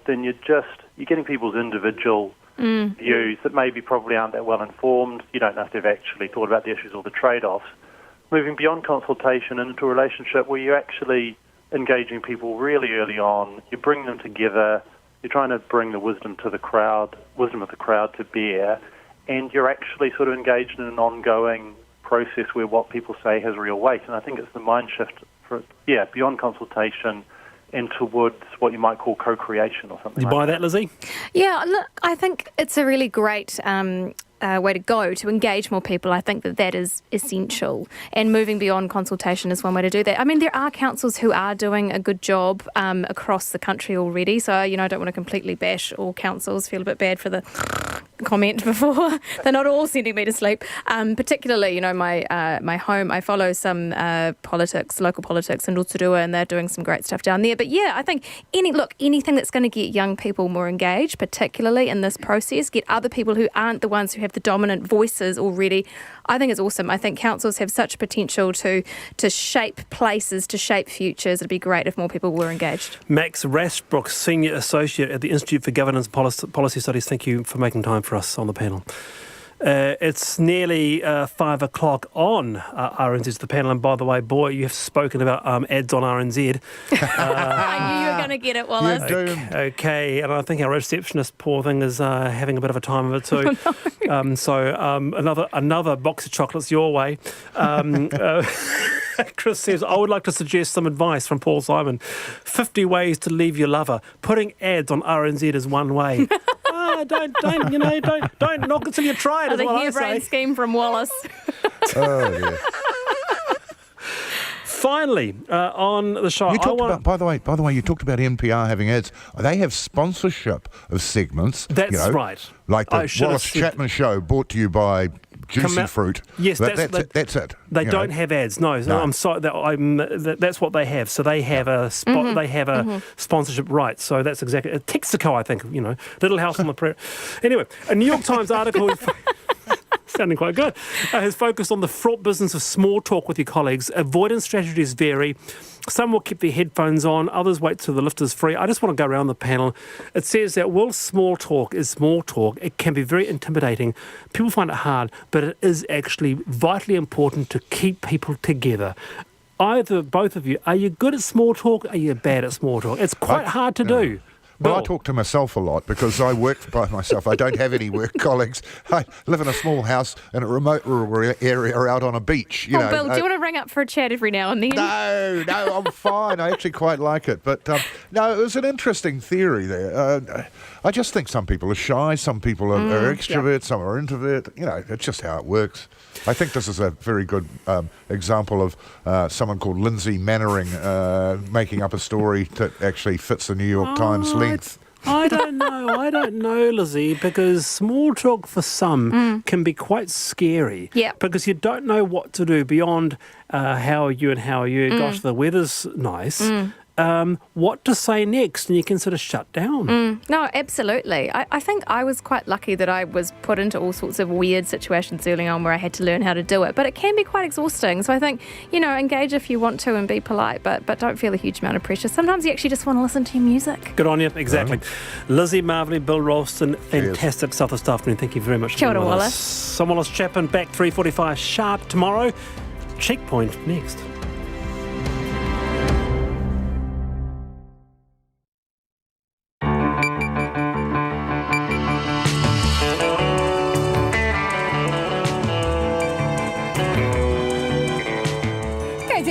then you're getting people's individual views that maybe probably aren't that well informed. You don't know if they've actually thought about the issues or the trade-offs. Moving beyond consultation and into a relationship where you're actually engaging people really early on, you bring them together, you're trying to bring the wisdom of the crowd to bear, and you're actually sort of engaged in an ongoing process where what people say has real weight. And I think it's the mind shift beyond consultation and towards what you might call co-creation or something. You buy that, Lizzie? Yeah, look, I think it's a really great way to go to engage more people. I think that is essential, and moving beyond consultation is one way to do that. I mean, there are councils who are doing a good job across the country already, so, I don't want to completely bash all councils. Feel a bit bad for the comment before. They're not all sending me to sleep. Particularly, my home, I follow some local politics in Rotorua, and they're doing some great stuff down there. But yeah, I think anything that's going to get young people more engaged, particularly in this process, get other people who aren't the ones who have the dominant voices already, I think is awesome. I think councils have such potential to shape places, to shape futures. It'd be great if more people were engaged. Max Rashbrook, Senior Associate at the Institute for Governance Policy Studies, thank you for making time for us on the panel. It's nearly 5 o'clock on RNZ to the panel, and by the way, boy, you have spoken about ads on RNZ. I knew you were going to get it, Wallace. Okay, and I think our receptionist, poor thing, is having a bit of a time of it too. Oh, no. So another box of chocolates your way. Chris says, I would like to suggest some advice from Paul Simon. 50 ways to leave your lover. Putting ads on RNZ is one way. Don't knock it till you try it. The harebrained scheme from Wallace. Oh, yeah. Finally, on the show, by the way, you talked about NPR having ads. They have sponsorship of segments. That's right. Like the Wallace Chapman Show, brought to you by Juicy Fruit. Yes, that's it. They don't have ads. No. I'm sorry. That's what they have. So they have a spot. They have a sponsorship right. So that's exactly Texaco, I think. Little House on the Prairie. Anyway, a New York Times article. Sounding quite good. Has focused on the fraught business of small talk with your colleagues. Avoidance strategies vary. Some will keep their headphones on. Others wait till the lift is free. I just want to go around the panel. It says that while small talk is small talk, it can be very intimidating. People find it hard, but it is actually vitally important to keep people together. Both of you, are you good at small talk? Are you bad at small talk? It's quite hard to do. Well, I talk to myself a lot because I work by myself. I don't have any work colleagues. I live in a small house in a remote rural area out on a beach. Bill, do you want to ring up for a chat every now and then? No, I'm fine. I actually quite like it. But no, it was an interesting theory there. I just think some people are shy, some people are extroverts, some are introvert. It's just how it works. I think this is a very good example of someone called Lindsay Mannering making up a story that actually fits the New York Times length. I don't know, Lizzie, because small talk for some can be quite scary. Yeah. Because you don't know what to do beyond how are you. Gosh, the weather's nice. What to say next, and you can sort of shut down. No, absolutely. I think I was quite lucky that I was put into all sorts of weird situations early on where I had to learn how to do it, but it can be quite exhausting. So I think, engage if you want to and be polite, but don't feel a huge amount of pressure. Sometimes you actually just want to listen to your music. Good on you, exactly. Lizzie Marvelley, Bill Ralston, fantastic stuff this afternoon. Thank you very much. Kia ora, Wallace. Someone else Chapman back 3:45 sharp tomorrow. Checkpoint next.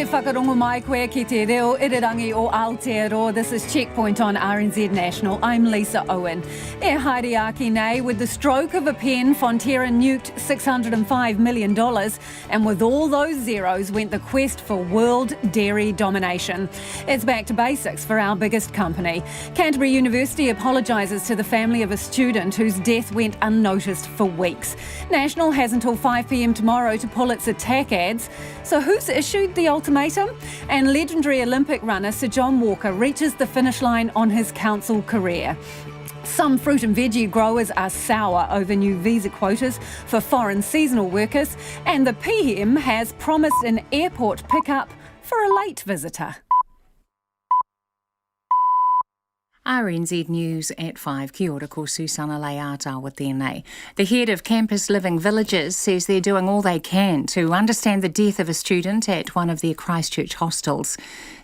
Whakarongo mai koe ki te reo irirangi o Aotearoa. This is Checkpoint on RNZ National. I'm Lisa Owen. E haere aki nei, with the stroke of a pen, Fonterra nuked $605 million, and with all those zeros went the quest for world dairy domination. It's back to basics for our biggest company. Canterbury University apologises to the family of a student whose death went unnoticed for weeks. National has until 5 p.m. tomorrow to pull its attack ads. So who's issued the ultimatum? And legendary Olympic runner Sir John Walker reaches the finish line on his council career. Some fruit and veggie growers are sour over new visa quotas for foreign seasonal workers, and the PM has promised an airport pickup for a late visitor. RNZ News at 5. Kia ora, ko Susana Leata with tēnei. The head of Campus Living Villages says they're doing all they can to understand the death of a student at one of their Christchurch hostels.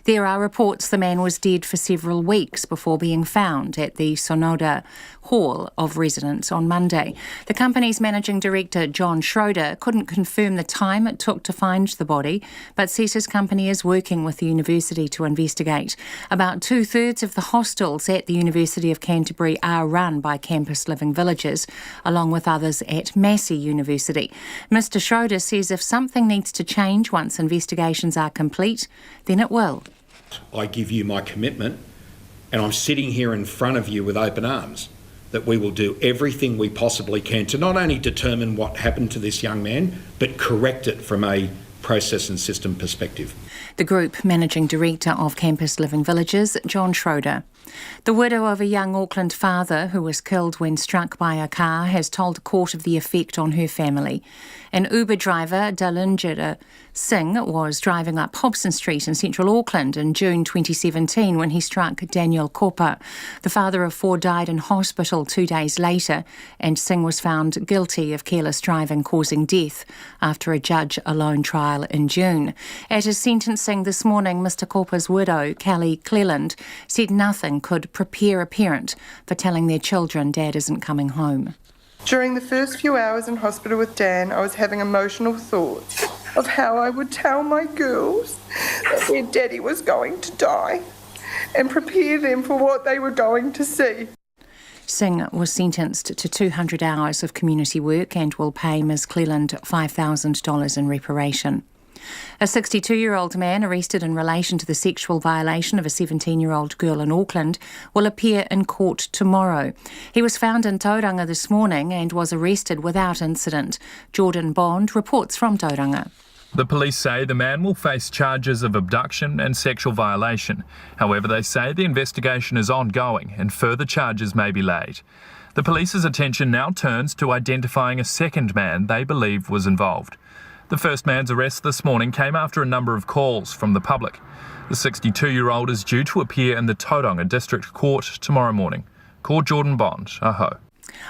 There are reports the man was dead for several weeks before being found at the Sonoda Hall of Residence on Monday. The company's managing director, John Schroeder, couldn't confirm the time it took to find the body, but says his company is working with the university to investigate. About 2/3 of the hostels at the University of Canterbury are run by Campus Living Villages, along with others at Massey University. Mr Schroeder says if something needs to change once investigations are complete, then it will. I give you my commitment, and I'm sitting here in front of you with open arms, that we will do everything we possibly can to not only determine what happened to this young man, but correct it from a process and system perspective. The Group Managing Director of Campus Living Villages, John Schroeder. The widow of a young Auckland father who was killed when struck by a car has told the court of the effect on her family. An Uber driver, Dalinjira Singh, was driving up Hobson Street in central Auckland in June 2017 when he struck Daniel Kopa. The father of 4 died in hospital 2 days later, and Singh was found guilty of careless driving causing death after a judge-alone trial in June. At his sentencing this morning, Mr Kopa's widow, Kelly Cleland, said nothing could prepare a parent for telling their children Dad isn't coming home. During the first few hours in hospital with Dan, I was having emotional thoughts of how I would tell my girls that their daddy was going to die and prepare them for what they were going to see. Singh was sentenced to 200 hours of community work and will pay Ms Cleland $5,000 in reparation. A 62-year-old man arrested in relation to the sexual violation of a 17-year-old girl in Auckland will appear in court tomorrow. He was found in Tauranga this morning and was arrested without incident. Jordan Bond reports from Tauranga. The police say the man will face charges of abduction and sexual violation. However, they say the investigation is ongoing and further charges may be laid. The police's attention now turns to identifying a second man they believe was involved. The first man's arrest this morning came after a number of calls from the public. The 62-year-old is due to appear in the Tauranga District Court tomorrow morning. Court Jordan Bond, aho.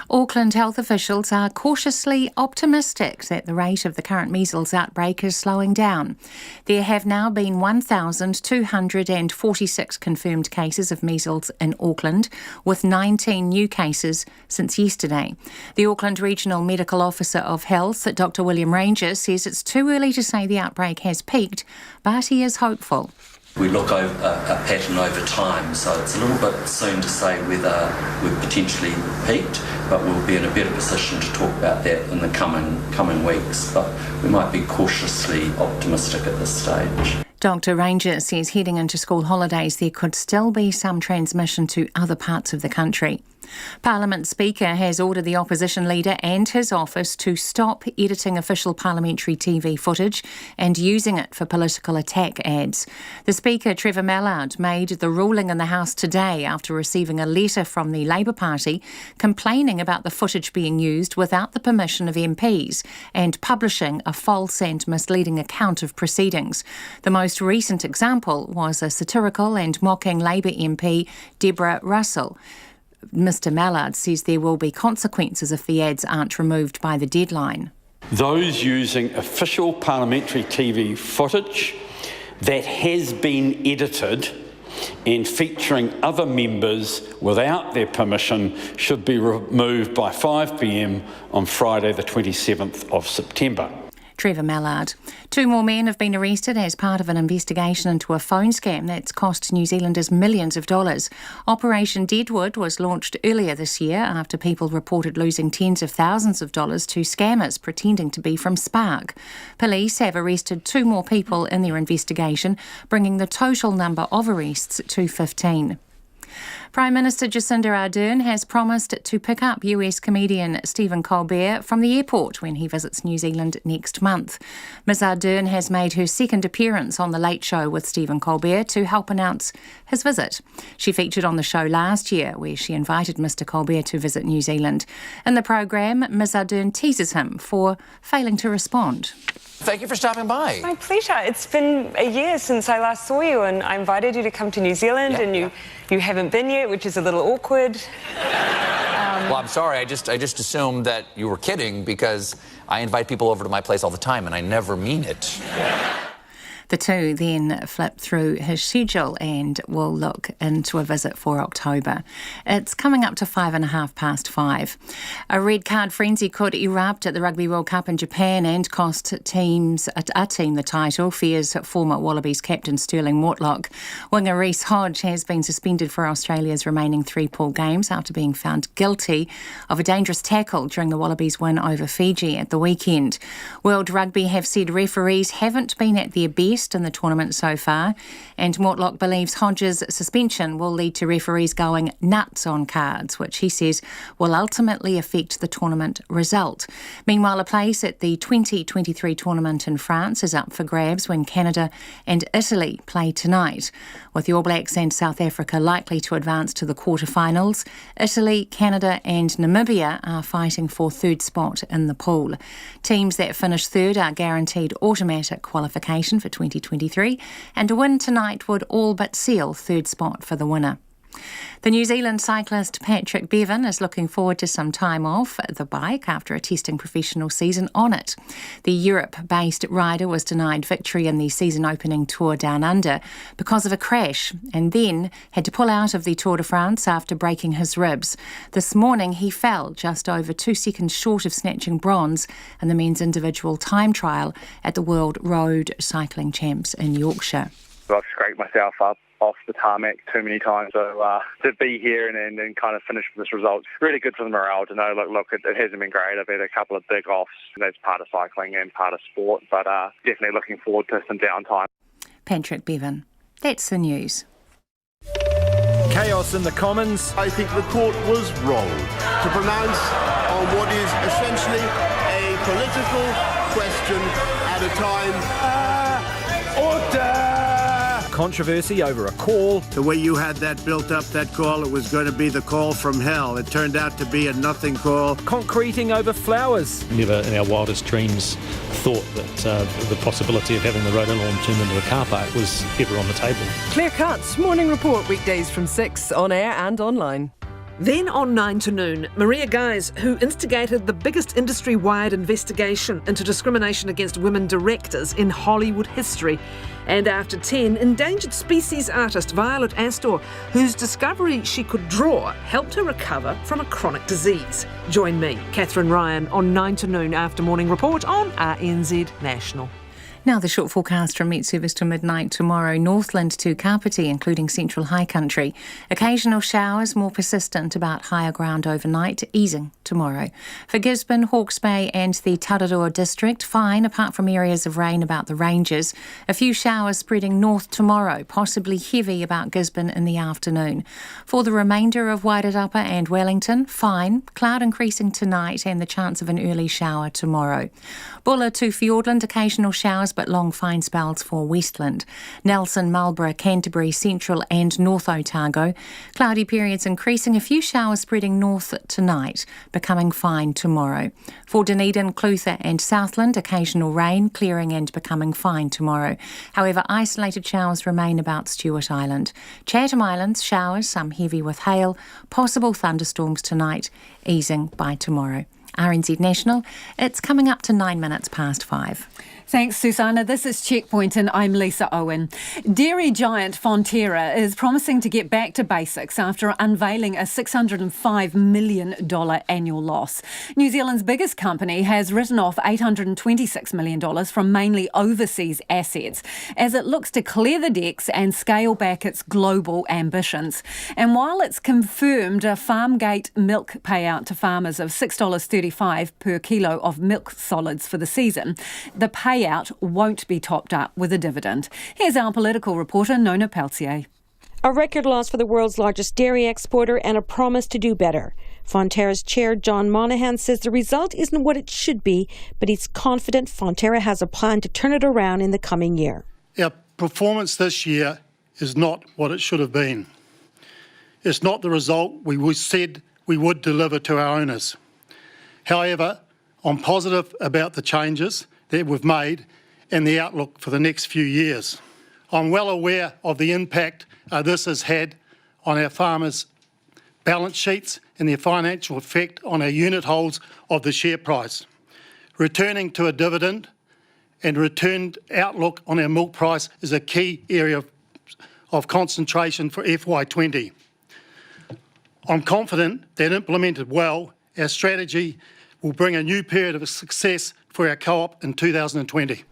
Auckland health officials are cautiously optimistic that the rate of the current measles outbreak is slowing down. There have now been 1,246 confirmed cases of measles in Auckland, with 19 new cases since yesterday. The Auckland Regional Medical Officer of Health, Dr William Ranger, says it's too early to say the outbreak has peaked, but he is hopeful. We look over a pattern over time, so it's a little bit soon to say whether we've potentially peaked, but we'll be in a better position to talk about that in the coming weeks. But we might be cautiously optimistic at this stage. Dr Ranger says heading into school holidays there could still be some transmission to other parts of the country. Parliament Speaker has ordered the opposition leader and his office to stop editing official parliamentary TV footage and using it for political attack ads. The Speaker, Trevor Mallard, made the ruling in the House today after receiving a letter from the Labour Party complaining about the footage being used without the permission of MPs and publishing a false and misleading account of proceedings. The most recent example was a satirical and mocking Labour MP, Deborah Russell. Mr Mallard says there will be consequences if the ads aren't removed by the deadline. Those using official parliamentary TV footage that has been edited and featuring other members without their permission should be removed by 5 p.m. on Friday the 27th of September. Trevor Mallard. 2 more men have been arrested as part of an investigation into a phone scam that's cost New Zealanders millions of dollars. Operation Deadwood was launched earlier this year after people reported losing tens of thousands of dollars to scammers pretending to be from Spark. Police have arrested 2 more people in their investigation, bringing the total number of arrests to 15. Prime Minister Jacinda Ardern has promised to pick up US comedian Stephen Colbert from the airport when he visits New Zealand next month. Ms Ardern has made her second appearance on The Late Show with Stephen Colbert to help announce his visit. She featured on the show last year where she invited Mr Colbert to visit New Zealand. In the programme, Ms Ardern teases him for failing to respond. Thank you for stopping by. My pleasure. It's been a year since I last saw you and I invited you to come to New Zealand and you haven't been yet. yet, which is a little awkward. Well, I'm sorry. I just assumed that you were kidding because I invite people over to my place all the time and I never mean it. The two then flip through his schedule and will look into a visit for October. It's coming up to 5:05. A red card frenzy could erupt at the Rugby World Cup in Japan and cost a team the title, fears former Wallabies captain Sterling Mortlock. Winger Reece Hodge has been suspended for Australia's remaining 3 pool games after being found guilty of a dangerous tackle during the Wallabies' win over Fiji at the weekend. World Rugby have said referees haven't been at their best in the tournament so far, and Mortlock believes Hodge's suspension will lead to referees going nuts on cards, which he says will ultimately affect the tournament result. Meanwhile, a place at the 2023 tournament in France is up for grabs when Canada and Italy play tonight. With the All Blacks and South Africa likely to advance to the quarterfinals, Italy, Canada and Namibia are fighting for third spot in the pool. Teams that finish third are guaranteed automatic qualification for 2023, and a win tonight would all but seal third spot for the winner. The New Zealand cyclist Patrick Bevan is looking forward to some time off the bike after a testing professional season on it. The Europe-based rider was denied victory in the season-opening Tour Down Under because of a crash and then had to pull out of the Tour de France after breaking his ribs. This morning he fell just over 2 seconds short of snatching bronze in the men's individual time trial at the World Road Cycling Champs in Yorkshire. I've scraped myself up off the tarmac too many times, so to be here and kind of finish with this result, really good for the morale to know, look, it hasn't been great. I've had a couple of big offs, and that's part of cycling and part of sport, but definitely looking forward to some downtime. Patrick Bevan. That's the news. Chaos in the Commons. I think the court was wrong to pronounce on what is essentially a political question at a time. Order! Controversy over a call. The way you had that built up, that call, it was going to be the call from hell. It turned out to be a nothing call. Concreting over flowers. Never in our wildest dreams thought that the possibility of having the road lawn turned into a car park was ever on the table. Clear Cuts Morning Report weekdays from 6 on air and online. Then on 9 to noon, Maria Guys, who instigated the biggest industry-wide investigation into discrimination against women directors in Hollywood history. And after 10, endangered species artist Violet Astor, whose discovery she could draw helped her recover from a chronic disease. Join me, Catherine Ryan, on 9 to noon after Morning Report on RNZ National. Now the short forecast from Met Service to midnight tomorrow. Northland to Kapiti, including central high country. Occasional showers, more persistent about higher ground overnight, easing tomorrow. For Gisborne, Hawke's Bay and the Tararua district, fine apart from areas of rain about the ranges. A few showers spreading north tomorrow, possibly heavy about Gisborne in the afternoon. For the remainder of Wairarapa and Wellington, fine, cloud increasing tonight and the chance of an early shower tomorrow. Bulla to Fiordland, occasional showers but long fine spells for Westland. Nelson, Marlborough, Canterbury, Central and North Otago. Cloudy periods increasing, a few showers spreading north tonight, becoming fine tomorrow. For Dunedin, Clutha and Southland, occasional rain, clearing and becoming fine tomorrow. However, isolated showers remain about Stewart Island. Chatham Islands, showers, some heavy with hail, possible thunderstorms tonight, easing by tomorrow. RNZ National, it's coming up to 9 minutes past 5. Thanks, Susanna. This is Checkpoint and I'm Lisa Owen. Dairy giant Fonterra is promising to get back to basics after unveiling a $605 million annual loss. New Zealand's biggest company has written off $826 million from mainly overseas assets as it looks to clear the decks and scale back its global ambitions. And while it's confirmed a Farmgate milk payout to farmers of $6.35 per kilo of milk solids for the season, the payout won't be topped up with a dividend. Here's our political reporter, Nona Peltier. A record loss for the world's largest dairy exporter and a promise to do better. Fonterra's chair, John Monaghan, says the result isn't what it should be, but he's confident Fonterra has a plan to turn it around in the coming year. Our performance this year is not what it should have been. It's not the result we said we would deliver to our owners. However, I'm positive about the changes that we've made and the outlook for the next few years. I'm well aware of the impact this has had on our farmers' balance sheets and their financial effect on our unit holds of the share price. Returning to a dividend and returned outlook on our milk price is a key area of concentration for FY20. I'm confident that implemented well, our strategy will bring a new period of success for our co-op in 2020.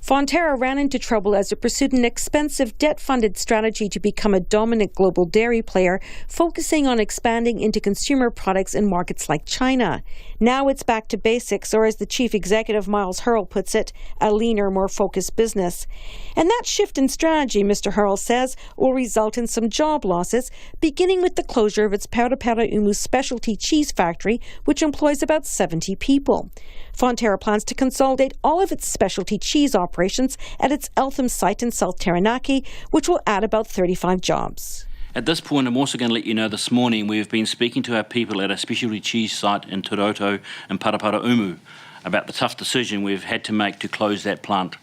Fonterra ran into trouble as it pursued an expensive debt-funded strategy to become a dominant global dairy player, focusing on expanding into consumer products in markets like China. Now it's back to basics, or as the chief executive Miles Hurrell puts it, a leaner, more focused business. And that shift in strategy, Mr. Hurrell says, will result in some job losses, beginning with the closure of its Paraumu specialty cheese factory, which employs about 70 people. Fonterra plans to consolidate all of its specialty cheese operations at its Eltham site in South Taranaki, which will add about 35 jobs. At this point, I'm also going to let you know this morning we've been speaking to our people at a specialty cheese site in Toroto and Paraumu about the tough decision we've had to make to close that plant.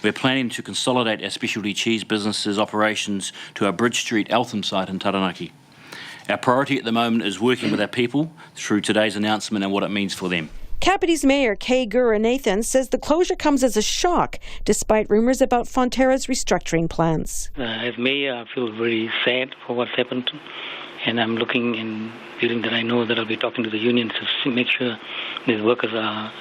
We're planning to consolidate our specialty cheese business's operations to our Bridge Street Eltham site in Taranaki. Our priority at the moment is working with our people through today's announcement and what it means for them. Kapiti's Mayor Kay Guranathan says the closure comes as a shock, despite rumours about Fonterra's restructuring plans. As mayor, I feel very sad for what's happened, and I'm looking and feeling that I know that I'll be talking to the unions to make sure these workers'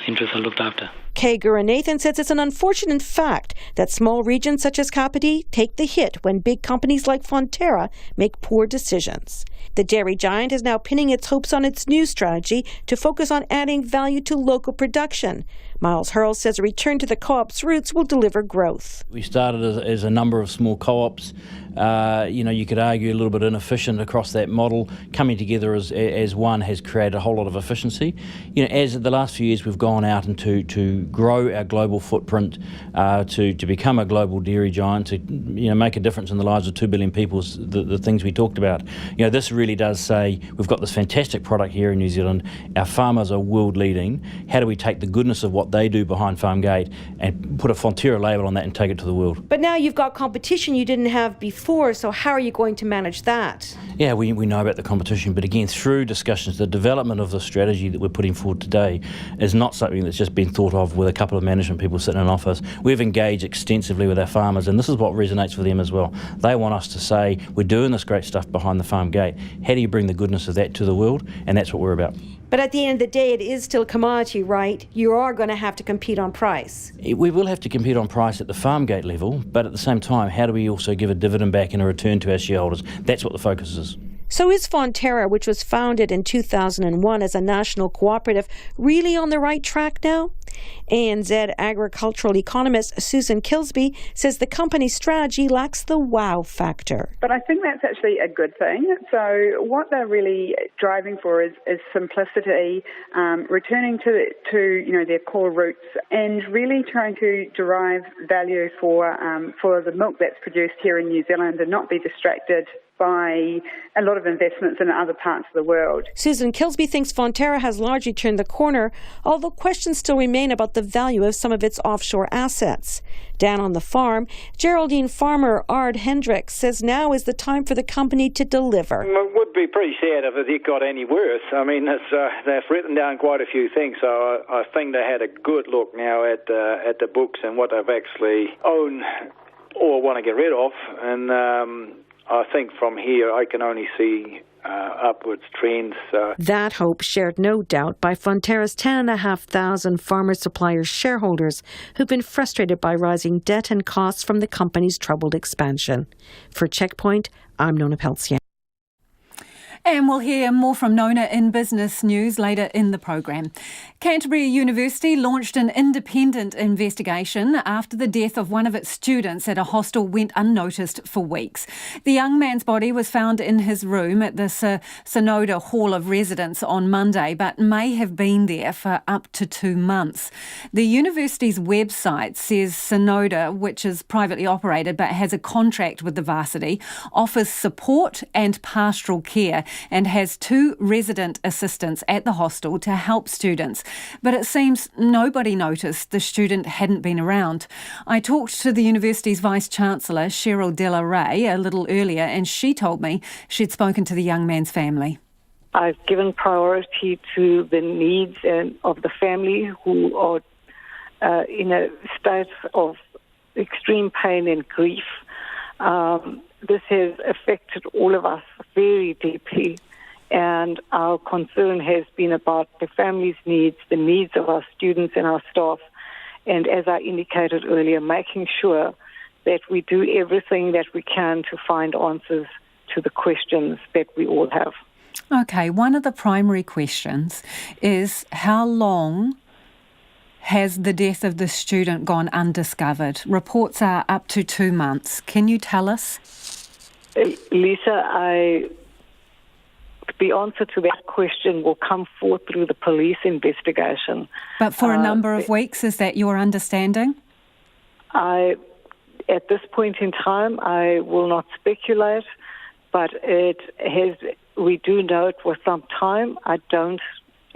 interests are looked after. Kay Guranathan says it's an unfortunate fact that small regions such as Kapiti take the hit when big companies like Fonterra make poor decisions. The dairy giant is now pinning its hopes on its new strategy to focus on adding value to local production. Miles Hurrell says a return to the co-op's roots will deliver growth. We started as a number of small co-ops. You could argue a little bit inefficient across that model. Coming together as one has created a whole lot of efficiency. As the last few years we've gone out and to grow our global footprint, to become a global dairy giant, to make a difference in the lives of 2 billion people, the things we talked about. This really does say we've got this fantastic product here in New Zealand. Our farmers are world leading. How do we take the goodness of what they do behind farm gate and put a Fonterra label on that and take it to the world? But now you've got competition you didn't have before, so how are you going to manage that? Yeah, we know about the competition, but again, through discussions, the development of the strategy that we're putting forward today is not something that's just been thought of with a couple of management people sitting in an office. We've engaged extensively with our farmers, and this is what resonates with them as well. They want us to say, we're doing this great stuff behind the farm gate. How do you bring the goodness of that to the world? And that's what we're about. But at the end of the day, it is still a commodity, right? You are going to have to compete on price. We will have to compete on price at the farm gate level, but at the same time, how do we also give a dividend back and a return to our shareholders? That's what the focus is. So is Fonterra, which was founded in 2001 as a national cooperative, really on the right track now? ANZ agricultural economist Susan Kilsby says the company's strategy lacks the wow factor. But I think that's actually a good thing. So what they're really driving for is simplicity, returning to their core roots, and really trying to derive value for the milk that's produced here in New Zealand and not be distracted by a lot of investments in other parts of the world. Susan Kilsby thinks Fonterra has largely turned the corner, although questions still remain about the value of some of its offshore assets. Down on the farm, Geraldine farmer Ard Hendricks says now is the time for the company to deliver. It would be pretty sad if it got any worse. I mean, they've written down quite a few things, so I think they had a good look now at the books and what they've actually owned or want to get rid of, and I think from here I can only see upwards trends. That hope shared no doubt by Fonterra's 10,500 farmer supplier shareholders who've been frustrated by rising debt and costs from the company's troubled expansion. For Checkpoint, I'm Nona Peltier. And we'll hear more from Nona in business news later in the programme. Canterbury University launched an independent investigation after the death of one of its students at a hostel went unnoticed for weeks. The young man's body was found in his room at the Sonoda Hall of Residence on Monday, but may have been there for up to 2 months. The university's website says Sonoda, which is privately operated but has a contract with the varsity, offers support and pastoral care and has 2 resident assistants at the hostel to help students. But it seems nobody noticed the student hadn't been around. I talked to the university's Vice-Chancellor, Cheryl Della Ray, a little earlier, and she told me she'd spoken to the young man's family. I've given priority to the needs of the family who are in a state of extreme pain and grief. This has affected all of us very deeply, and our concern has been about the family's needs, the needs of our students and our staff, and as I indicated earlier, making sure that we do everything that we can to find answers to the questions that we all have. Okay, one of the primary questions is how long has the death of the student gone undiscovered? Reports are up to 2 months. Can you tell us? Lisa, the answer to that question will come forth through the police investigation. But for a number of weeks, is that your understanding? At this point in time, I will not speculate, but we do know it for some time. I don't,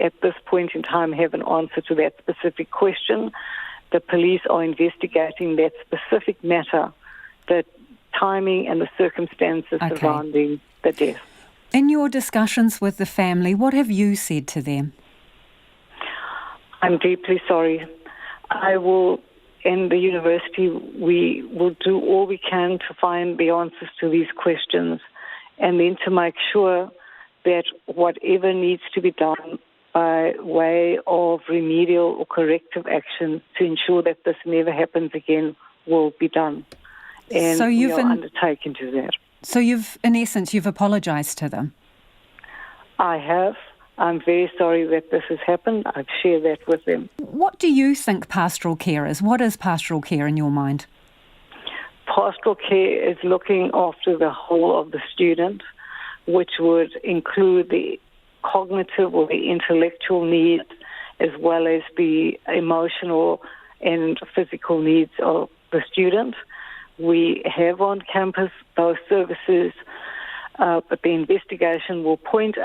at this point in time, have an answer to that specific question. The police are investigating that specific matter, the timing and the circumstances surrounding the death. In your discussions with the family, what have you said to them? I'm deeply sorry. In the university, we will do all we can to find the answers to these questions, and then to make sure that whatever needs to be done by way of remedial or corrective action to ensure that this never happens again will be done. And we are undertaking to that. So in essence, you've apologised to them? I have. I'm very sorry that this has happened. I've shared that with them. What do you think pastoral care is? What is pastoral care in your mind? Pastoral care is looking after the whole of the student, which would include the cognitive or the intellectual needs, as well as the emotional and physical needs of the student. We have on campus those services, but the investigation will point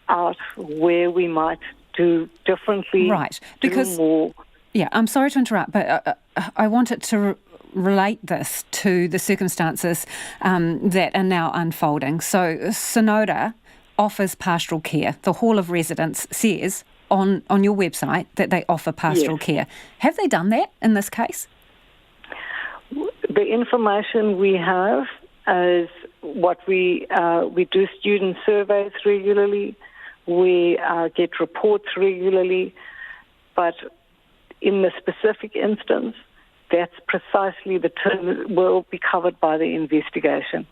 out where we might do differently. Right, because I'm sorry to interrupt, but I wanted to relate this to the circumstances that are now unfolding. So Sonoda offers pastoral care. The Hall of Residence says on your website that they offer pastoral care. Have they done that in this case? The information we have is what we do student surveys regularly. We get reports regularly, but in the specific instance, that's precisely the term that will be covered by the investigation,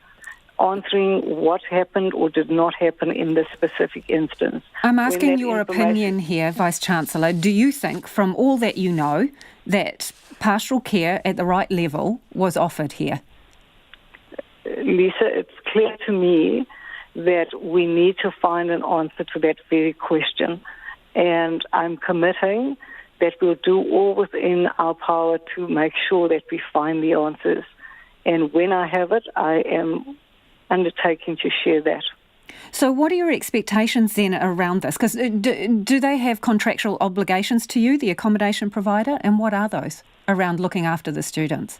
answering what happened or did not happen in this specific instance. I'm asking your opinion here, Vice-Chancellor. Do you think, from all that you know, that pastoral care at the right level was offered here? Lisa, it's clear to me that we need to find an answer to that very question. And I'm committing that we'll do all within our power to make sure that we find the answers. And when I have it, I am undertaking to share that. So what are your expectations then around this? Because do they have contractual obligations to you, the accommodation provider? And what are those around looking after the students?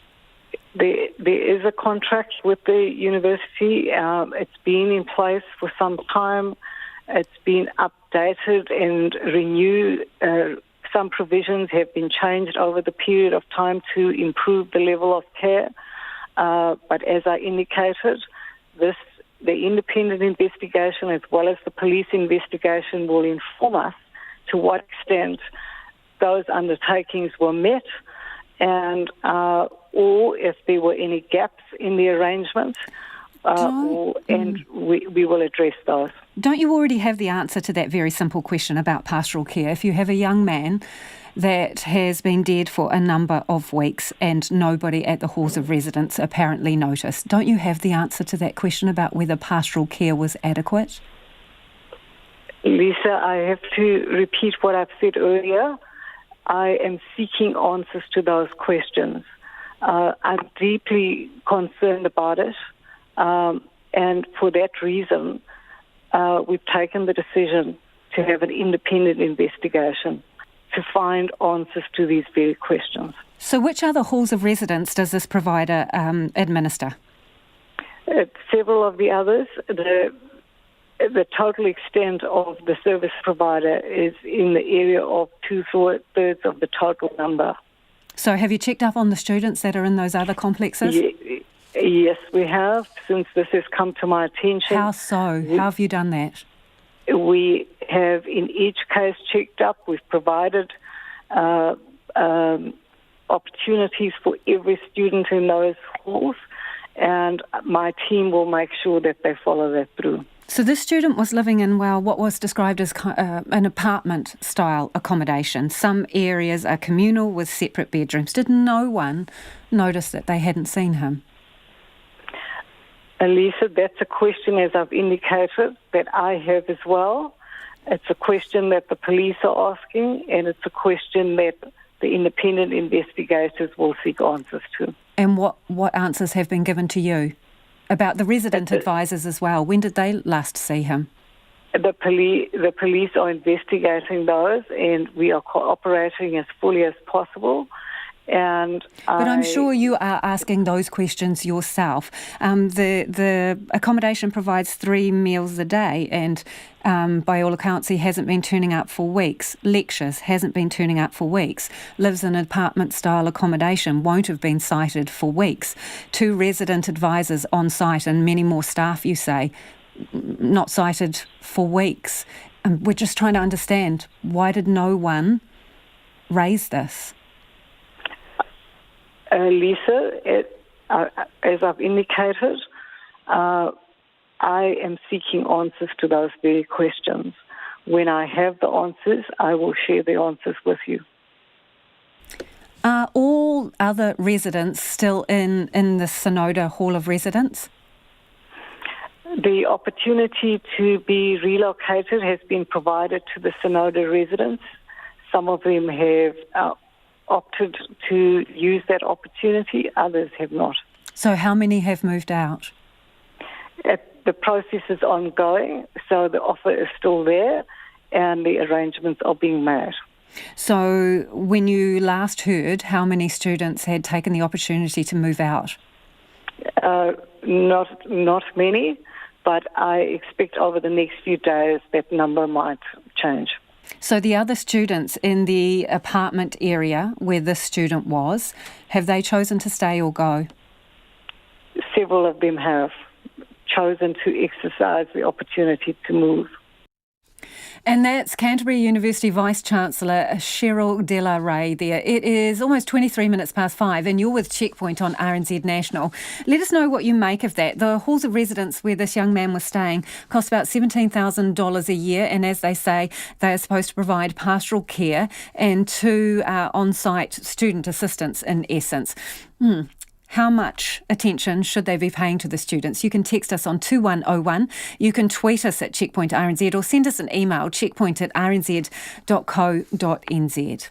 There is a contract with the university. It's been in place for some time. It's been updated and renewed. Some provisions have been changed over the period of time to improve the level of care. But as I indicated, the independent investigation as well as the police investigation will inform us to what extent those undertakings were met and or if there were any gaps in the arrangements, and we will address those. Don't you already have the answer to that very simple question about pastoral care? If you have a young man that has been dead for a number of weeks and nobody at the halls of residence apparently noticed, don't you have the answer to that question about whether pastoral care was adequate? Lisa, I have to repeat what I've said earlier. I am seeking answers to those questions. I'm deeply concerned about it, and for that reason, we've taken the decision to have an independent investigation to find answers to these very questions. So which other halls of residence does this provider administer? Several of the others. The total extent of the service provider is in the area of 2/3 of the total number. So have you checked up on the students that are in those other complexes? Yes, we have, since this has come to my attention. How so? How have you done that? We have, in each case, checked up. We've provided opportunities for every student in those halls, and my team will make sure that they follow that through. So this student was living in, what was described as an apartment-style accommodation. Some areas are communal with separate bedrooms. Did no one notice that they hadn't seen him? Lisa, that's a question, as I've indicated, that I have as well. It's a question that the police are asking, and it's a question that the independent investigators will seek answers to. And what answers have been given to you? About the resident advisors as well. When did they last see him? The police are investigating those, and we are cooperating as fully as possible. But I'm sure you are asking those questions yourself. The accommodation provides 3 meals a day, and by all accounts he hasn't been turning up for weeks. Lectures, hasn't been turning up for weeks. Lives in an apartment-style accommodation, won't have been cited for weeks. 2 resident advisors on site and many more staff, you say, not cited for weeks. We're just trying to understand, why did no one raise this? Lisa, as I've indicated, I am seeking answers to those very questions. When I have the answers, I will share the answers with you. Are all other residents still in the Sonoda Hall of Residence? The opportunity to be relocated has been provided to the Sonoda residents. Some of them have opted to use that opportunity, others have not. So how many have moved out? The process is ongoing, so the offer is still there and the arrangements are being made. So when you last heard, how many students had taken the opportunity to move out? Not many, but I expect over the next few days that number might change. So the other students in the apartment area where this student was, have they chosen to stay or go? Several of them have chosen to exercise the opportunity to move. And that's Canterbury University Vice-Chancellor Cheryl Della Ray there. It is almost 23 minutes past 5 and you're with Checkpoint on RNZ National. Let us know what you make of that. The halls of residence where this young man was staying cost about $17,000 a year, and as they say, they are supposed to provide pastoral care and 2 on-site student assistants in essence. How much attention should they be paying to the students? You can text us on 2101. You can tweet us at Checkpoint RNZ or send us an email, checkpoint@rnz.co.nz.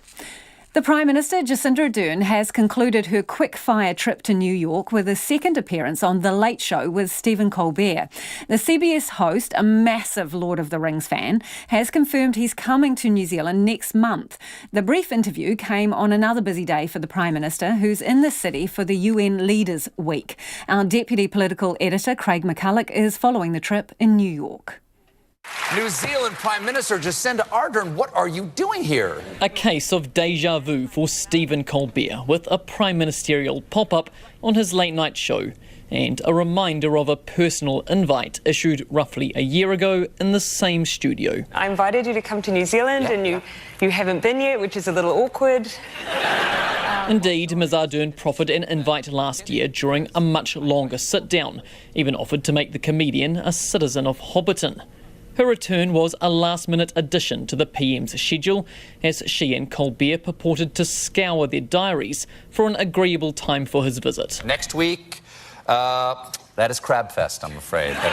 The Prime Minister, Jacinda Ardern, has concluded her quick-fire trip to New York with a second appearance on The Late Show with Stephen Colbert. The CBS host, a massive Lord of the Rings fan, has confirmed he's coming to New Zealand next month. The brief interview came on another busy day for the Prime Minister, who's in the city for the UN Leaders Week. Our Deputy Political Editor, Craig McCulloch, is following the trip in New York. New Zealand Prime Minister Jacinda Ardern, what are you doing here? A case of deja vu for Stephen Colbert, with a prime ministerial pop-up on his late night show and a reminder of a personal invite issued roughly a year ago in the same studio. I invited you to come to New Zealand and you haven't been yet, which is a little awkward. Indeed, Ms Ardern proffered an invite last year during a much longer sit-down, even offered to make the comedian a citizen of Hobbiton. Her return was a last-minute addition to the PM's schedule, as she and Colbert purported to scour their diaries for an agreeable time for his visit. Next week, that is Crabfest, I'm afraid. That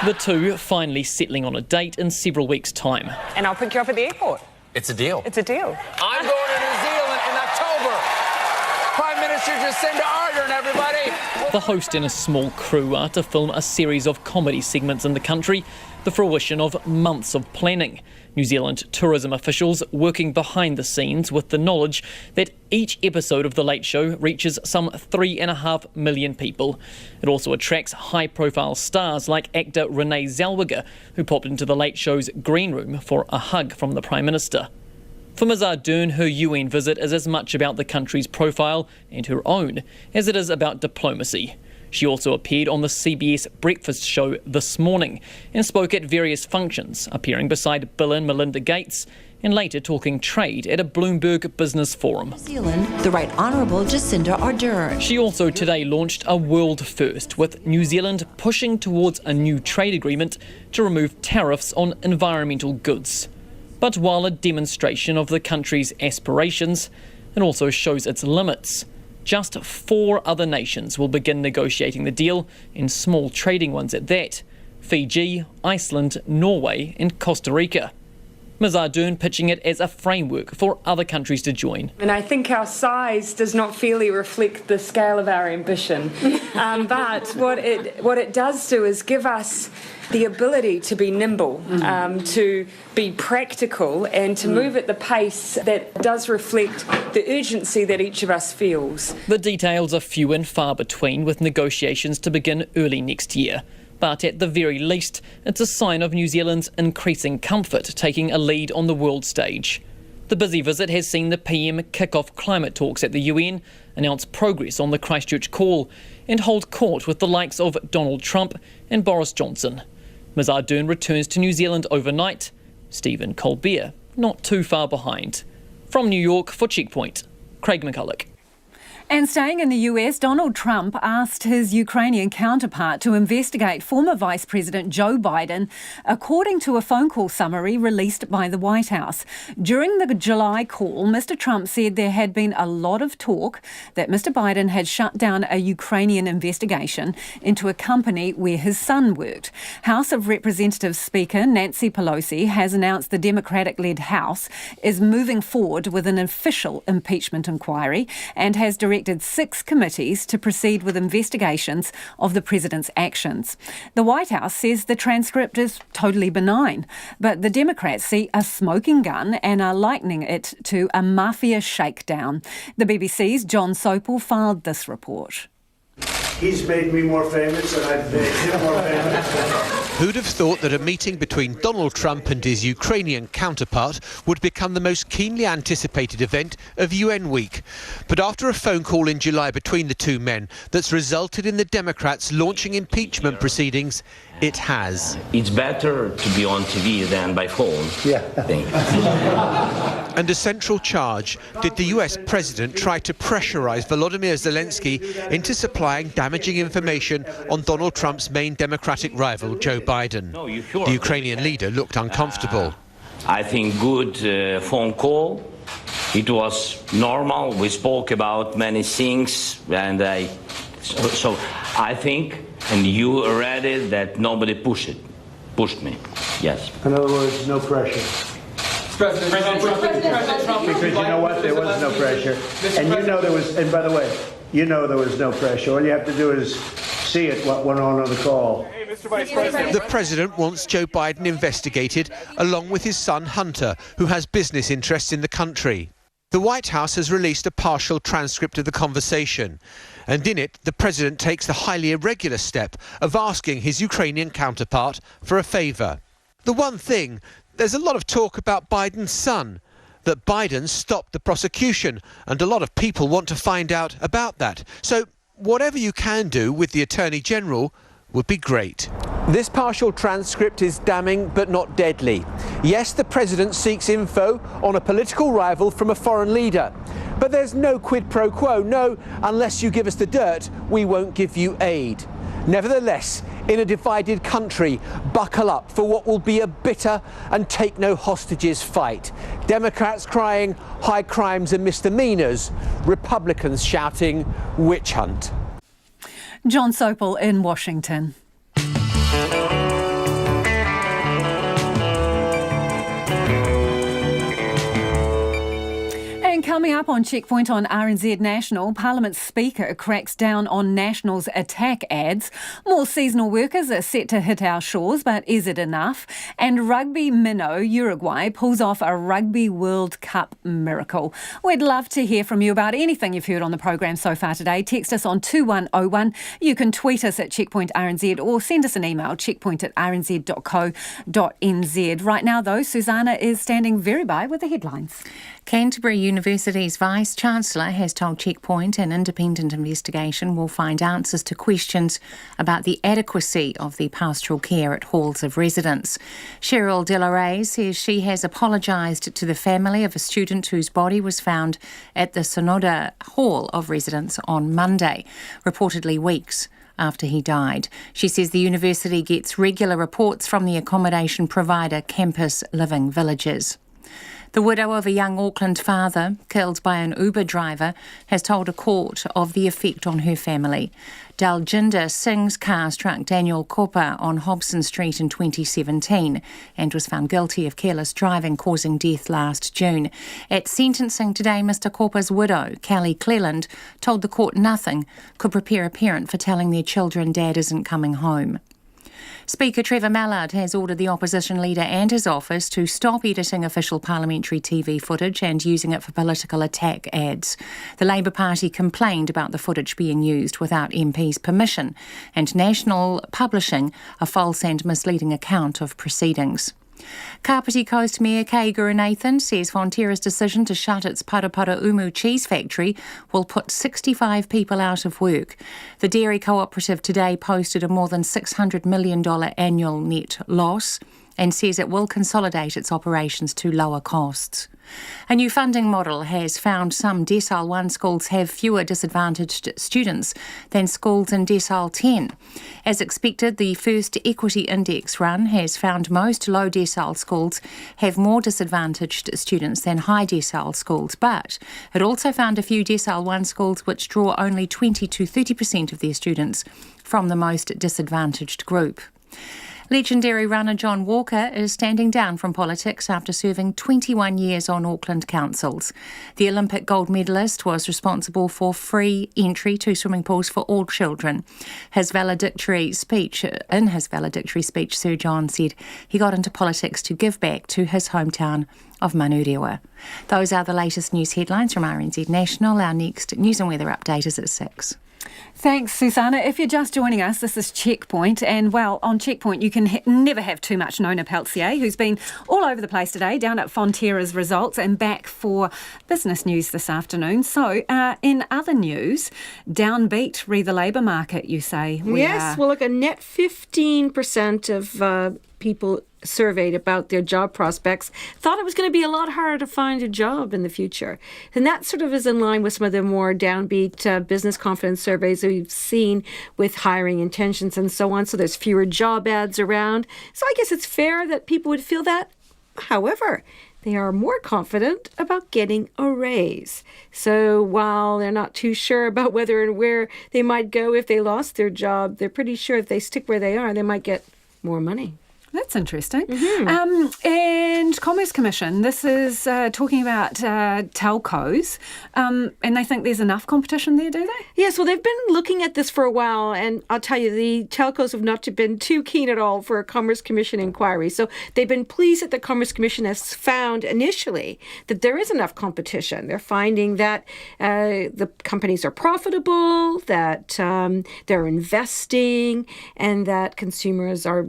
is. The two finally settling on a date in several weeks' time. And I'll pick you up at the airport. It's a deal. It's a deal. I'm going to New Zealand in October. Prime Minister Jacinda Ardern, everybody. The host and a small crew are to film a series of comedy segments in the country, the fruition of months of planning. New Zealand tourism officials working behind the scenes with the knowledge that each episode of The Late Show reaches some 3.5 million people. It also attracts high-profile stars like actor Renee Zellweger, who popped into The Late Show's green room for a hug from the Prime Minister. For Ms Ardern, her UN visit is as much about the country's profile and her own as it is about diplomacy. She also appeared on the CBS breakfast show This Morning and spoke at various functions, appearing beside Bill and Melinda Gates and later talking trade at a Bloomberg Business Forum. New Zealand, the Right Honourable Jacinda Ardern. She also today launched a world first, with New Zealand pushing towards a new trade agreement to remove tariffs on environmental goods. But while a demonstration of the country's aspirations, it also shows its limits. Just 4 other nations will begin negotiating the deal, and small trading ones at that: Fiji, Iceland, Norway and Costa Rica. Ms Ardern pitching it as a framework for other countries to join. And I think our size does not fairly reflect the scale of our ambition. But what it does do is give us the ability to be nimble, to be practical and to move at the pace that does reflect the urgency that each of us feels. The details are few and far between, with negotiations to begin early next year. But at the very least, it's a sign of New Zealand's increasing comfort taking a lead on the world stage. The busy visit has seen the PM kick off climate talks at the UN, announce progress on the Christchurch call, and hold court with the likes of Donald Trump and Boris Johnson. Ms Ardern returns to New Zealand overnight. Stephen Colbert not too far behind. From New York for Checkpoint, Craig McCulloch. And staying in the US, Donald Trump asked his Ukrainian counterpart to investigate former Vice President Joe Biden, according to a phone call summary released by the White House. During the July call, Mr. Trump said there had been a lot of talk that Mr. Biden had shut down a Ukrainian investigation into a company where his son worked. House of Representatives Speaker Nancy Pelosi has announced the Democratic-led House is moving forward with an official impeachment inquiry and has directed 6 committees to proceed with investigations of the president's actions. The White House says the transcript is totally benign, but the Democrats see a smoking gun and are likening it to a mafia shakedown. The BBC's John Sopel filed this report. He's made me more famous and I've made him more famous. Who'd have thought that a meeting between Donald Trump and his Ukrainian counterpart would become the most keenly anticipated event of UN Week? But after a phone call in July between the two men that's resulted in the Democrats launching impeachment proceedings, it has. It's better to be on TV than by phone. Yeah. And a central charge: did the US president try to pressurise Volodymyr Zelensky into supplying damaging information on Donald Trump's main Democratic rival, Joe Biden? The Ukrainian leader looked uncomfortable. I think good phone call. It was normal. We spoke about many things, and so I think, and you read it, that nobody pushed me. Yes. In other words, no pressure. President Trump. Because you know what? There was no pressure. And you know there was, and by the way, you know there was no pressure. All you have to do is see it, what went on the call. The president wants Joe Biden investigated, along with his son Hunter, who has business interests in the country. The White House has released a partial transcript of the conversation, and in it the president takes the highly irregular step of asking his Ukrainian counterpart for a favour. The one thing, there's a lot of talk about Biden's son, that Biden stopped the prosecution, and a lot of people want to find out about that. So whatever you can do with the Attorney General would be great. This partial transcript is damning but not deadly. Yes, the president seeks info on a political rival from a foreign leader. But there's no quid pro quo. No, unless you give us the dirt, we won't give you aid. Nevertheless, in a divided country, buckle up for what will be a bitter and take no hostages fight. Democrats crying high crimes and misdemeanours, Republicans shouting witch hunt. John Sopel in Washington. coming up on Checkpoint on RNZ National, Parliament Speaker cracks down on National's attack ads. More seasonal workers are set to hit our shores, but is it enough? And rugby minnow Uruguay pulls off a Rugby World Cup miracle. We'd love to hear from you about anything you've heard on the program so far today. Text us on 2101. You can tweet us at Checkpoint RNZ or send us an email, checkpoint@rnz.co.nz. Right now, though, Susanna is standing very by with the headlines. Canterbury University's Vice-Chancellor has told Checkpoint an independent investigation will find answers to questions about the adequacy of the pastoral care at halls of residence. Cheryl Delaray says she has apologised to the family of a student whose body was found at the Sonoda Hall of Residence on Monday, reportedly weeks after he died. She says the university gets regular reports from the accommodation provider Campus Living Villages. The widow of a young Auckland father killed by an Uber driver has told a court of the effect on her family. Daljinder Singh's car struck Daniel Kopa on Hobson Street in 2017 and was found guilty of careless driving causing death last June. At sentencing today, Mr Kopa's widow, Callie Cleland, told the court nothing could prepare a parent for telling their children Dad isn't coming home. Speaker Trevor Mallard has ordered the opposition leader and his office to stop editing official parliamentary TV footage and using it for political attack ads. The Labour Party complained about the footage being used without MPs' permission and National publishing a false and misleading account of proceedings. Kapiti Coast Mayor Kay Gurunathan says Fonterra's decision to shut its Parapara Umu cheese factory will put 65 people out of work. The dairy cooperative today posted a more than $600 million annual net loss and says it will consolidate its operations to lower costs. A new funding model has found some Decile 1 schools have fewer disadvantaged students than schools in Decile 10. As expected, the first equity index run has found most low decile schools have more disadvantaged students than high decile schools, but it also found a few Decile 1 schools which draw only 20 to 30% of their students from the most disadvantaged group. Legendary runner John Walker is standing down from politics after serving 21 years on Auckland councils. The Olympic gold medalist was responsible for free entry to swimming pools for all children. In his valedictory speech, Sir John said he got into politics to give back to his hometown of Manurewa. Those are the latest news headlines from RNZ National. Our next news and weather update is at 6. Thanks, Susanna. If you're just joining us, this is Checkpoint. And, well, on Checkpoint, you can never have too much Nona Peltier, who's been all over the place today, down at Fonterra's results and back for business news this afternoon. So, in other news, downbeat, re the labour market, you say? Yes, well, look, a net 15% of people surveyed about their job prospects thought it was going to be a lot harder to find a job in the future. And that sort of is in line with some of the more downbeat business confidence surveys that we've seen with hiring intentions and so on. So there's fewer job ads around. So I guess it's fair that people would feel that. However, they are more confident about getting a raise. So while they're not too sure about whether and where they might go if they lost their job, they're pretty sure if they stick where they are, they might get more money. That's interesting. Mm-hmm. And Commerce Commission, this is talking about telcos, and they think there's enough competition there, do they? Yes, well, they've been looking at this for a while, and I'll tell you, the telcos have not been too keen at all for a Commerce Commission inquiry. So they've been pleased that the Commerce Commission has found initially that there is enough competition. They're finding that the companies are profitable, that they're investing, and that consumers are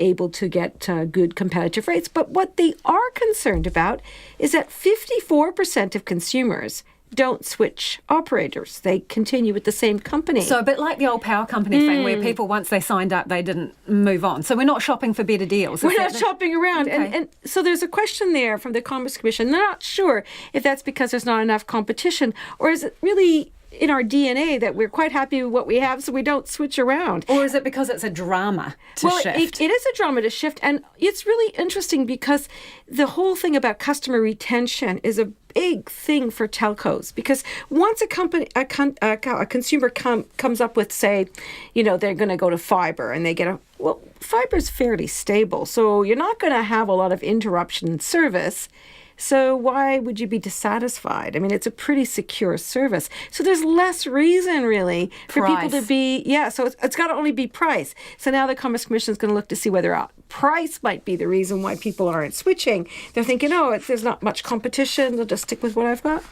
able to get good competitive rates. But what they are concerned about is that 54% of consumers don't switch operators. They continue with the same company. So a bit like the old power company thing where people, once they signed up, they didn't move on. So we're not shopping for better deals. We're not shopping around. Okay. And so there's a question there from the Commerce Commission. They're not sure if that's because there's not enough competition, or is it really in our DNA that we're quite happy with what we have, so we don't switch around. Or is it because it's a drama to shift? It is a drama to shift, and it's really interesting because the whole thing about customer retention is a big thing for telcos, because once a consumer comes up with, say, they're going to go to fibre and they get fibre is fairly stable, so you're not going to have a lot of interruption in service. So why would you be dissatisfied? I mean, it's a pretty secure service. So there's less reason, really, for people to be... Yeah, so it's got to only be price. So now the Commerce Commission is going to look to see whether price might be the reason why people aren't switching. They're thinking, there's not much competition. They'll just stick with what I've got.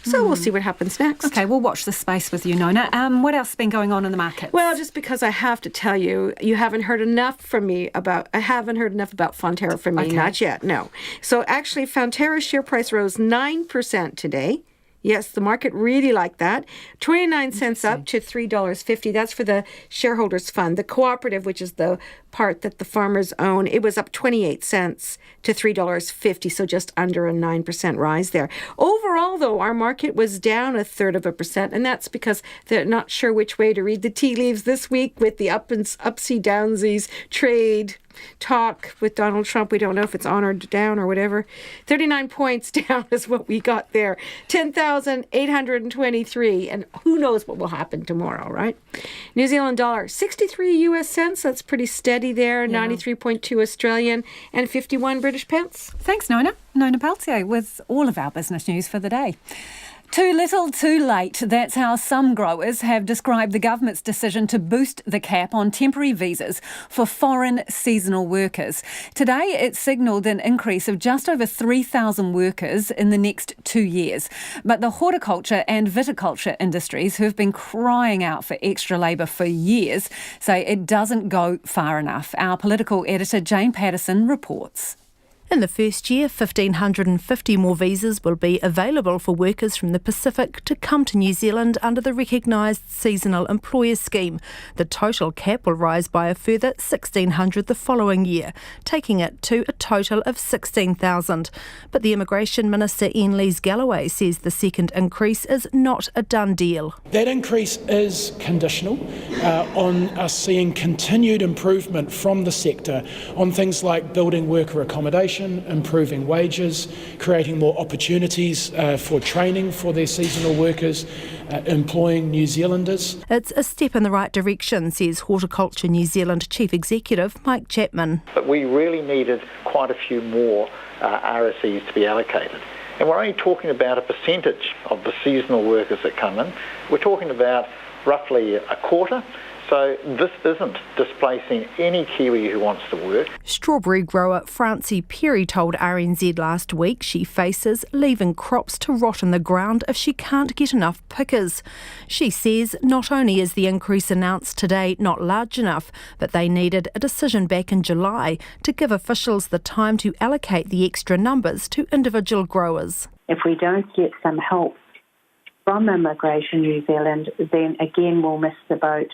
So we'll see what happens next. Okay, we'll watch this space with you, Nona. What else has been going on in the market? Well, just because I have to tell you, you haven't heard enough from me about... I haven't heard enough about Fonterra from me. Okay. Not yet, no. So actually, Fonterra's share price rose 9% today. Yes, the market really liked that. 29 cents up to $3.50. That's for the shareholders fund. The cooperative, which is the part that the farmers own, it was up 28 cents to $3.50, so just under a 9% rise there. Overall, though, our market was down 1/3%, and that's because they're not sure which way to read the tea leaves this week with the upsy downsies trade talk with Donald Trump. We don't know if it's on or down or whatever. 39 points down is what we got there. 10,823. And who knows what will happen tomorrow, right? New Zealand dollar, 63 US cents. That's pretty steady there. Yeah. 93.2 Australian and 51 British pence. Thanks, Nona. Nona Peltier with all of our business news for the day. Too little, too late. That's how some growers have described the government's decision to boost the cap on temporary visas for foreign seasonal workers. Today, it signalled an increase of just over 3,000 workers in the next 2 years. But the horticulture and viticulture industries, who have been crying out for extra labour for years, say it doesn't go far enough. Our political editor, Jane Patterson, reports. In the first year, 1,550 more visas will be available for workers from the Pacific to come to New Zealand under the recognised seasonal employer scheme. The total cap will rise by a further 1,600 the following year, taking it to a total of 16,000. But the Immigration Minister Ian Lees-Galloway says the second increase is not a done deal. That increase is conditional on us seeing continued improvement from the sector on things like building worker accommodation, improving wages, creating more opportunities for training for their seasonal workers, employing New Zealanders. It's a step in the right direction, says Horticulture New Zealand Chief Executive Mike Chapman. But we really needed quite a few more RSEs to be allocated. And we're only talking about a percentage of the seasonal workers that come in. We're talking about roughly a quarter. So this isn't displacing any Kiwi who wants to work. Strawberry grower Francie Perry told RNZ last week she faces leaving crops to rot in the ground if she can't get enough pickers. She says not only is the increase announced today not large enough, but they needed a decision back in July to give officials the time to allocate the extra numbers to individual growers. If we don't get some help from Immigration New Zealand, then again we'll miss the boat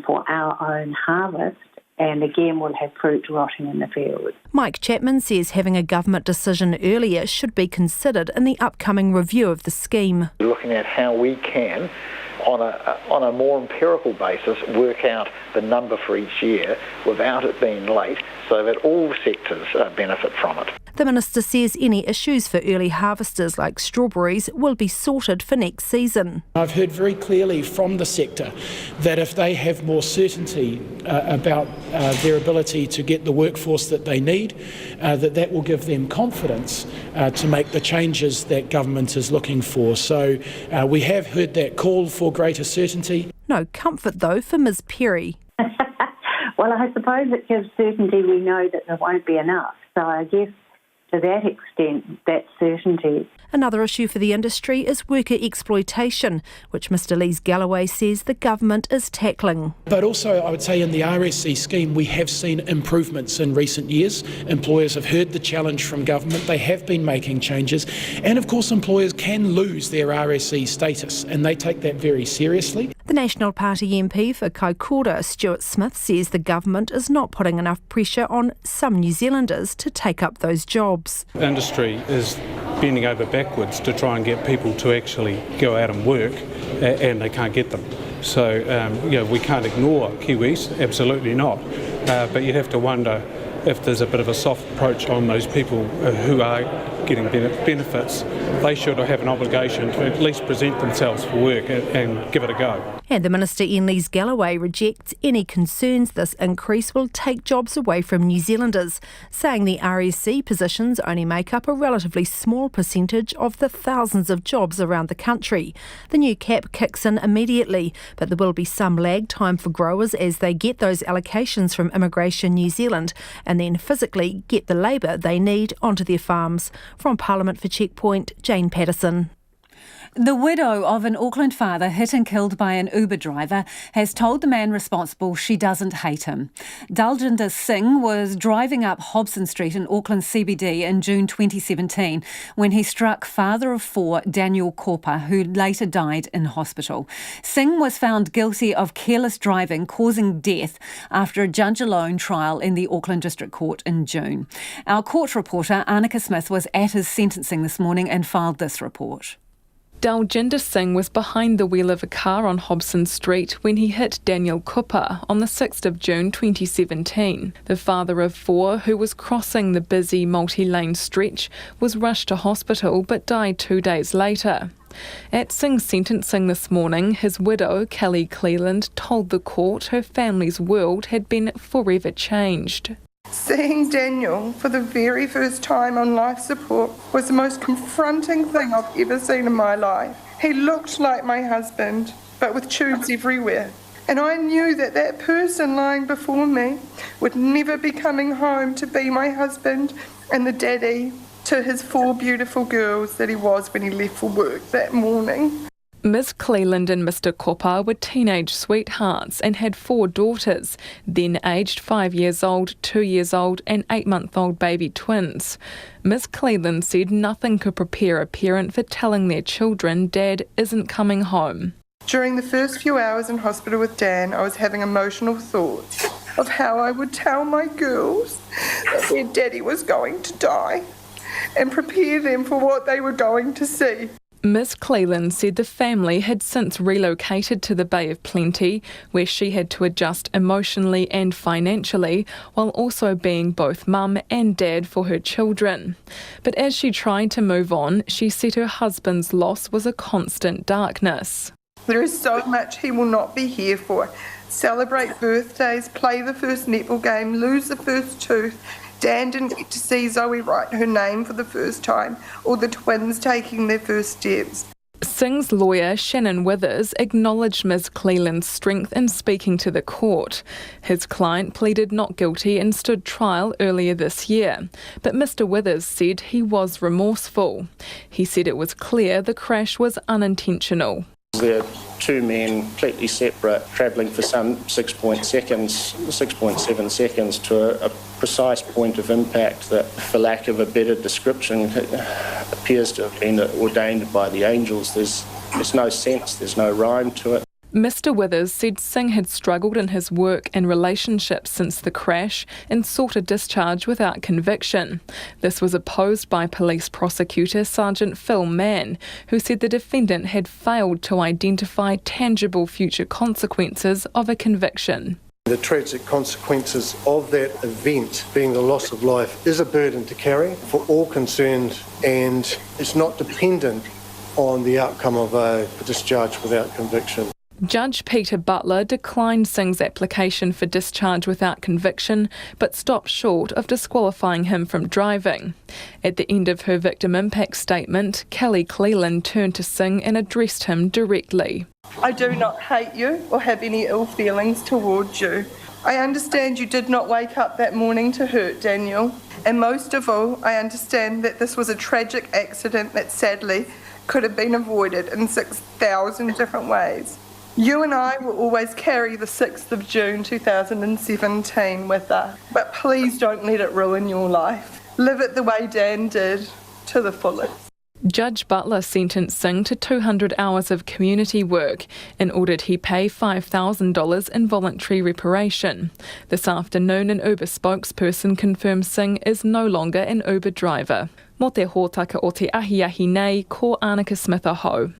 for our own harvest, and again we'll have fruit rotting in the field. Mike Chapman says having a government decision earlier should be considered in the upcoming review of the scheme. We're looking at how we can, on a more empirical basis, work out the number for each year without it being late, so that all sectors benefit from it. The Minister says any issues for early harvesters like strawberries will be sorted for next season. I've heard very clearly from the sector that if they have more certainty about their ability to get the workforce that they need, that will give them confidence to make the changes that government is looking for. So we have heard that call for greater certainty. No comfort though for Ms Perry. Well, I suppose it gives certainty. We know that there won't be enough. So I guess to that extent, that's certainty. Another issue for the industry is worker exploitation, which Mr Lees-Galloway says the government is tackling. But also, I would say in the RSC scheme, we have seen improvements in recent years. Employers have heard the challenge from government. They have been making changes. And of course, employers can lose their RSC status, and they take that very seriously. The National Party MP for Kaikoura, Stuart Smith, says the government is not putting enough pressure on some New Zealanders to take up those jobs. The industry is bending over backwards to try and get people to actually go out and work, and they can't get them. So, we can't ignore Kiwis, absolutely not. But you have to wonder if there's a bit of a soft approach on those people who are getting benefits, they should have an obligation to at least present themselves for work and give it a go. And the Minister Ian Galloway rejects any concerns this increase will take jobs away from New Zealanders, saying the RSC positions only make up a relatively small percentage of the thousands of jobs around the country. The new cap kicks in immediately, but there will be some lag time for growers as they get those allocations from Immigration New Zealand and then physically get the labour they need onto their farms. From Parliament for Checkpoint, Jane Patterson. The widow of an Auckland father hit and killed by an Uber driver has told the man responsible she doesn't hate him. Daljinder Singh was driving up Hobson Street in Auckland CBD in June 2017 when he struck father of four Daniel Korpa, who later died in hospital. Singh was found guilty of careless driving causing death after a judge-alone trial in the Auckland District Court in June. Our court reporter Annika Smith was at his sentencing this morning and filed this report. Daljinder Singh was behind the wheel of a car on Hobson Street when he hit Daniel Korpa on the 6th of June 2017. The father of four, who was crossing the busy multi-lane stretch, was rushed to hospital but died 2 days later. At Singh's sentencing this morning, his widow, Kelly Cleland, told the court her family's world had been forever changed. Seeing Daniel for the very first time on life support was the most confronting thing I've ever seen in my life. He looked like my husband, but with tubes everywhere. And I knew that that person lying before me would never be coming home to be my husband and the daddy to his four beautiful girls that he was when he left for work that morning. Ms. Cleland and Mr. Korpa were teenage sweethearts and had four daughters, then aged 5 years old, 2 years old and 8-month-old baby twins. Ms. Cleland said nothing could prepare a parent for telling their children Dad isn't coming home. During the first few hours in hospital with Dan, I was having emotional thoughts of how I would tell my girls that their daddy was going to die and prepare them for what they were going to see. Ms. Cleland said the family had since relocated to the Bay of Plenty, where she had to adjust emotionally and financially, while also being both mum and dad for her children. But as she tried to move on, she said her husband's loss was a constant darkness. There is so much he will not be here for. Celebrate birthdays, play the first netball game, lose the first tooth. Dan didn't get to see Zoe write her name for the first time, or the twins taking their first steps. Singh's lawyer, Shannon Withers, acknowledged Ms. Cleland's strength in speaking to the court. His client pleaded not guilty and stood trial earlier this year, but Mr. Withers said he was remorseful. He said it was clear the crash was unintentional. They're two men completely separate, travelling for some 6.7 seconds to a precise point of impact that, for lack of a better description, appears to have been ordained by the angels. There's no sense, there's no rhyme to it. Mr. Withers said Singh had struggled in his work and relationships since the crash and sought a discharge without conviction. This was opposed by police prosecutor Sergeant Phil Mann, who said the defendant had failed to identify tangible future consequences of a conviction. The tragic consequences of that event, being the loss of life, is a burden to carry for all concerned, and it's not dependent on the outcome of a discharge without conviction. Judge Peter Butler declined Singh's application for discharge without conviction, but stopped short of disqualifying him from driving. At the end of her victim impact statement, Kelly Cleland turned to Singh and addressed him directly. I do not hate you or have any ill feelings towards you. I understand you did not wake up that morning to hurt Daniel, and most of all, I understand that this was a tragic accident that sadly could have been avoided in 6,000 different ways. You and I will always carry the 6th of June 2017 with us, but please don't let it ruin your life. Live it the way Dan did, to the fullest. Judge Butler sentenced Singh to 200 hours of community work and ordered he pay $5,000 in voluntary reparation. This afternoon, an Uber spokesperson confirmed Singh is no longer an Uber driver. Mo te hōtaka o te ahi nei, ko Annika Smith aho.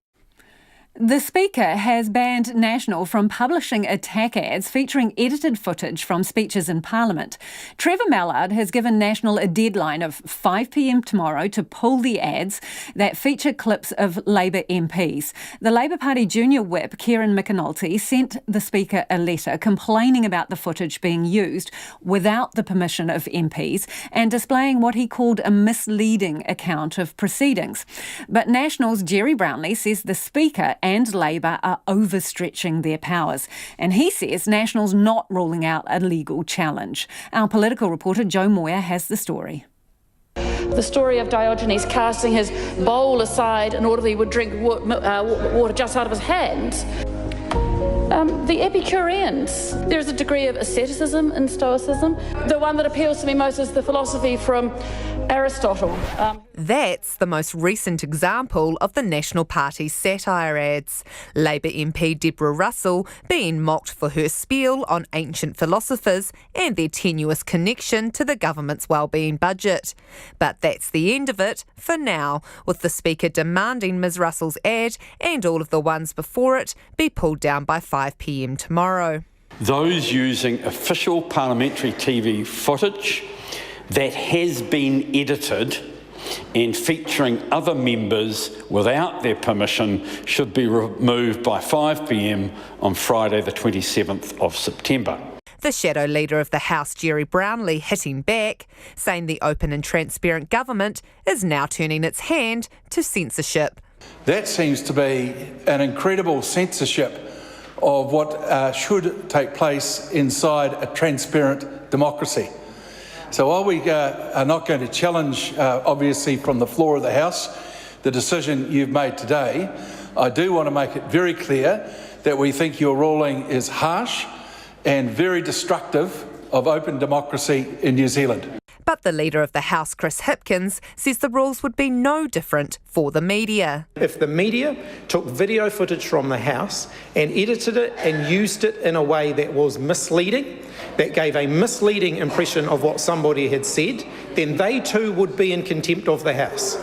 The Speaker has banned National from publishing attack ads featuring edited footage from speeches in Parliament. Trevor Mallard has given National a deadline of 5 p.m. tomorrow to pull the ads that feature clips of Labour MPs. The Labour Party junior whip, Kieran McAnulty, sent the Speaker a letter complaining about the footage being used without the permission of MPs and displaying what he called a misleading account of proceedings. But National's Jerry Brownlee says the Speaker and Labour are overstretching their powers. And he says National's not ruling out a legal challenge. Our political reporter Joe Moyer has the story. The story of Diogenes casting his bowl aside in order that he would drink water just out of his hands. The Epicureans. There's a degree of asceticism in Stoicism. The one that appeals to me most is the philosophy from Aristotle. That's the most recent example of the National Party's satire ads. Labour MP Deborah Russell being mocked for her spiel on ancient philosophers and their tenuous connection to the government's wellbeing budget. But that's the end of it for now, with the Speaker demanding Ms Russell's ad and all of the ones before it be pulled down by 5 p.m. tomorrow. Those using official parliamentary TV footage that has been edited and featuring other members without their permission should be removed by 5 p.m. on Friday the 27th of September. The shadow leader of the House, Jerry Brownlee, hitting back, saying the open and transparent government is now turning its hand to censorship. That seems to be an incredible censorship of what should take place inside a transparent democracy. So while we are not going to challenge, obviously, from the floor of the House, the decision you've made today, I do want to make it very clear that we think your ruling is harsh and very destructive of open democracy in New Zealand. But the leader of the House, Chris Hipkins, says the rules would be no different for the media. If the media took video footage from the House and edited it and used it in a way that was misleading, that gave a misleading impression of what somebody had said, then they too would be in contempt of the House.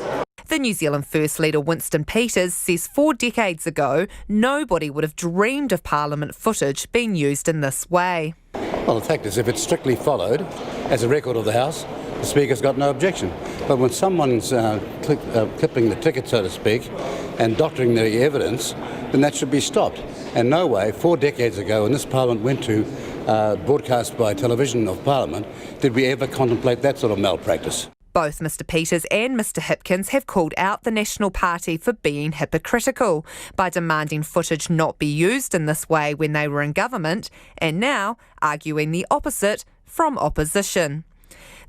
The New Zealand First Leader Winston Peters says 4 decades ago, nobody would have dreamed of Parliament footage being used in this way. Well, the fact is, if it's strictly followed as a record of the House, the Speaker's got no objection. But when someone's clipping the ticket, so to speak, and doctoring the evidence, then that should be stopped. And no way, 4 decades ago, when this Parliament went to broadcast by television of Parliament, did we ever contemplate that sort of malpractice. Both Mr Peters and Mr Hipkins have called out the National Party for being hypocritical by demanding footage not be used in this way when they were in government, and now arguing the opposite from opposition.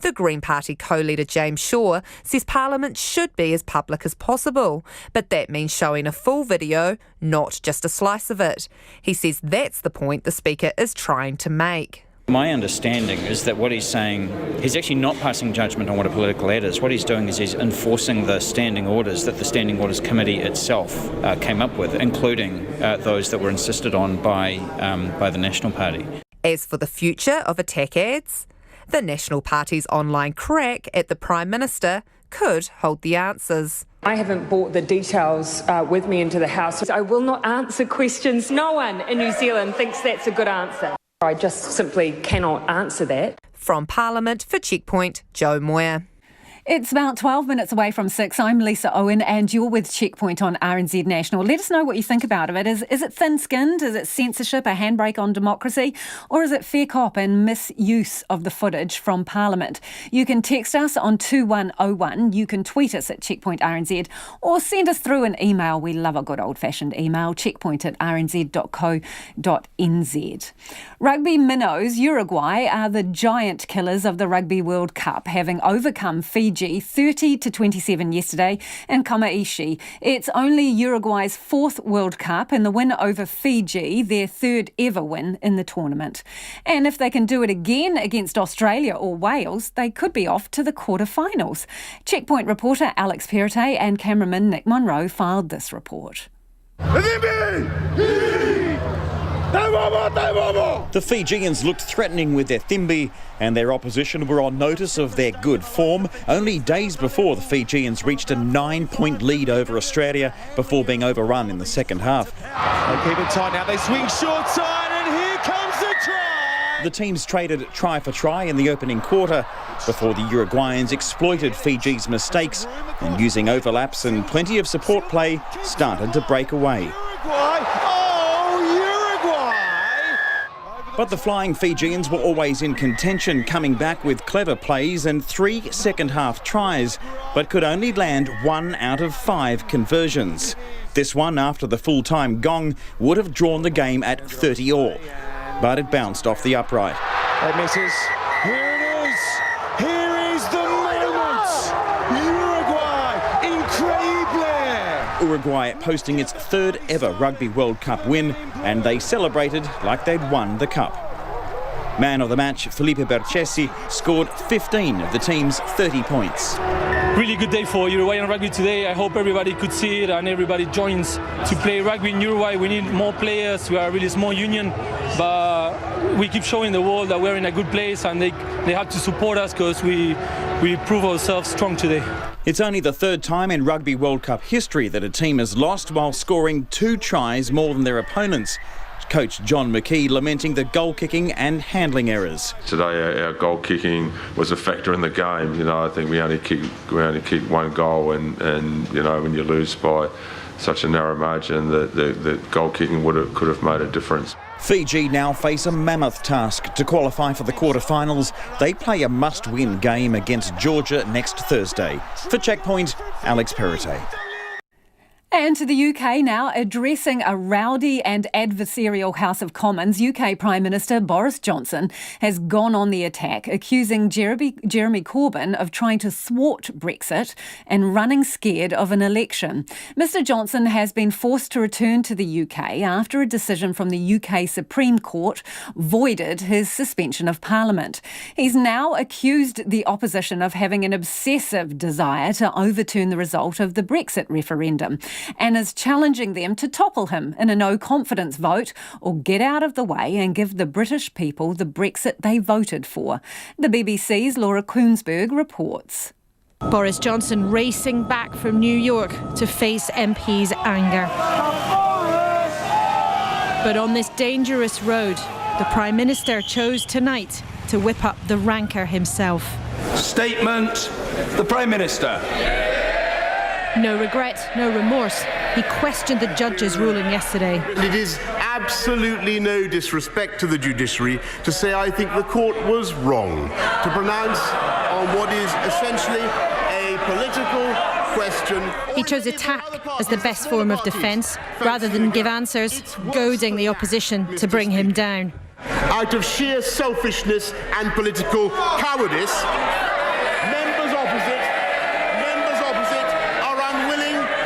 The Green Party co-leader James Shaw says Parliament should be as public as possible, but that means showing a full video, not just a slice of it. He says that's the point the Speaker is trying to make. My understanding is that what he's saying, he's actually not passing judgment on what a political ad is. What he's doing is he's enforcing the standing orders that the Standing Orders Committee itself came up with, including those that were insisted on by the National Party. As for the future of attack ads, the National Party's online crack at the Prime Minister could hold the answers. I haven't brought the details with me into the House. I will not answer questions. No one in New Zealand thinks that's a good answer. I just simply cannot answer that. From Parliament for Checkpoint, Joe Moyer. It's about 12 minutes away from 6. I'm Lisa Owen and you're with Checkpoint on RNZ National. Let us know what you think about it. Is it thin-skinned? Is it censorship, a handbrake on democracy? Or is it fair cop and misuse of the footage from Parliament? You can text us on 2101. You can tweet us at Checkpoint RNZ or send us through an email. We love a good old-fashioned email, checkpoint@rnz.co.nz. Rugby minnows, Uruguay, are the giant killers of the Rugby World Cup, having overcome Fiji 30-27 yesterday in Kamaishi. It's only Uruguay's 4th World Cup and the win over Fiji, their 3rd ever win in the tournament. And if they can do it again against Australia or Wales, they could be off to the quarterfinals. Checkpoint reporter Alex Perrottet and cameraman Nick Monroe filed this report. The Fijians looked threatening with their thimbi, and their opposition were on notice of their good form. Only days before, the Fijians reached a 9-point lead over Australia before being overrun in the second half. They keep it tight now, they swing short side, and here comes the try! The teams traded try for try in the opening quarter before the Uruguayans exploited Fiji's mistakes and, using overlaps and plenty of support play, started to break away. But the Flying Fijians were always in contention, coming back with clever plays and 3 second-half tries, but could only land 1 out of 5 conversions. This one, after the full-time gong, would have drawn the game at 30-all, but it bounced off the upright. That misses. Here it is. Here is the moment. Uruguay, incredible. Uruguay posting its 3rd ever Rugby World Cup win, and they celebrated like they'd won the cup. Man of the match, Felipe Berchesi, scored 15 of the team's 30 points. Really good day for Uruguayan rugby today. I hope everybody could see it and everybody joins to play rugby in Uruguay. We need more players. We are a really small union, but we keep showing the world that we're in a good place, and they have to support us because we prove ourselves strong today. It's only the 3rd time in Rugby World Cup history that a team has lost while scoring 2 tries more than their opponents. Coach John McKee lamenting the goal-kicking and handling errors. Today our goal-kicking was a factor in the game. You know, I think we only kicked 1 goal, and you know, when you lose by such a narrow margin, the goal-kicking could have made a difference. Fiji now face a mammoth task to qualify for the quarterfinals. They play a must-win game against Georgia next Thursday. For Checkpoint, Alex Perrottet. And to the UK now, addressing a rowdy and adversarial House of Commons, UK Prime Minister Boris Johnson has gone on the attack, accusing Jeremy Corbyn of trying to thwart Brexit and running scared of an election. Mr Johnson has been forced to return to the UK after a decision from the UK Supreme Court voided his suspension of Parliament. He's now accused the opposition of having an obsessive desire to overturn the result of the Brexit referendum, and is challenging them to topple him in a no-confidence vote or get out of the way and give the British people the Brexit they voted for. The BBC's Laura Koonsberg reports. Boris Johnson racing back from New York to face MPs' anger. But on this dangerous road, the Prime Minister chose tonight to whip up the rancour himself. Statement, the Prime Minister. No regret, no remorse. He questioned the judge's ruling yesterday. It is absolutely no disrespect to the judiciary to say I think the court was wrong to pronounce on what is essentially a political question. He chose attack as the best form of defence rather than give answers, goading the opposition to bring him down. Out of sheer selfishness and political cowardice, members opposite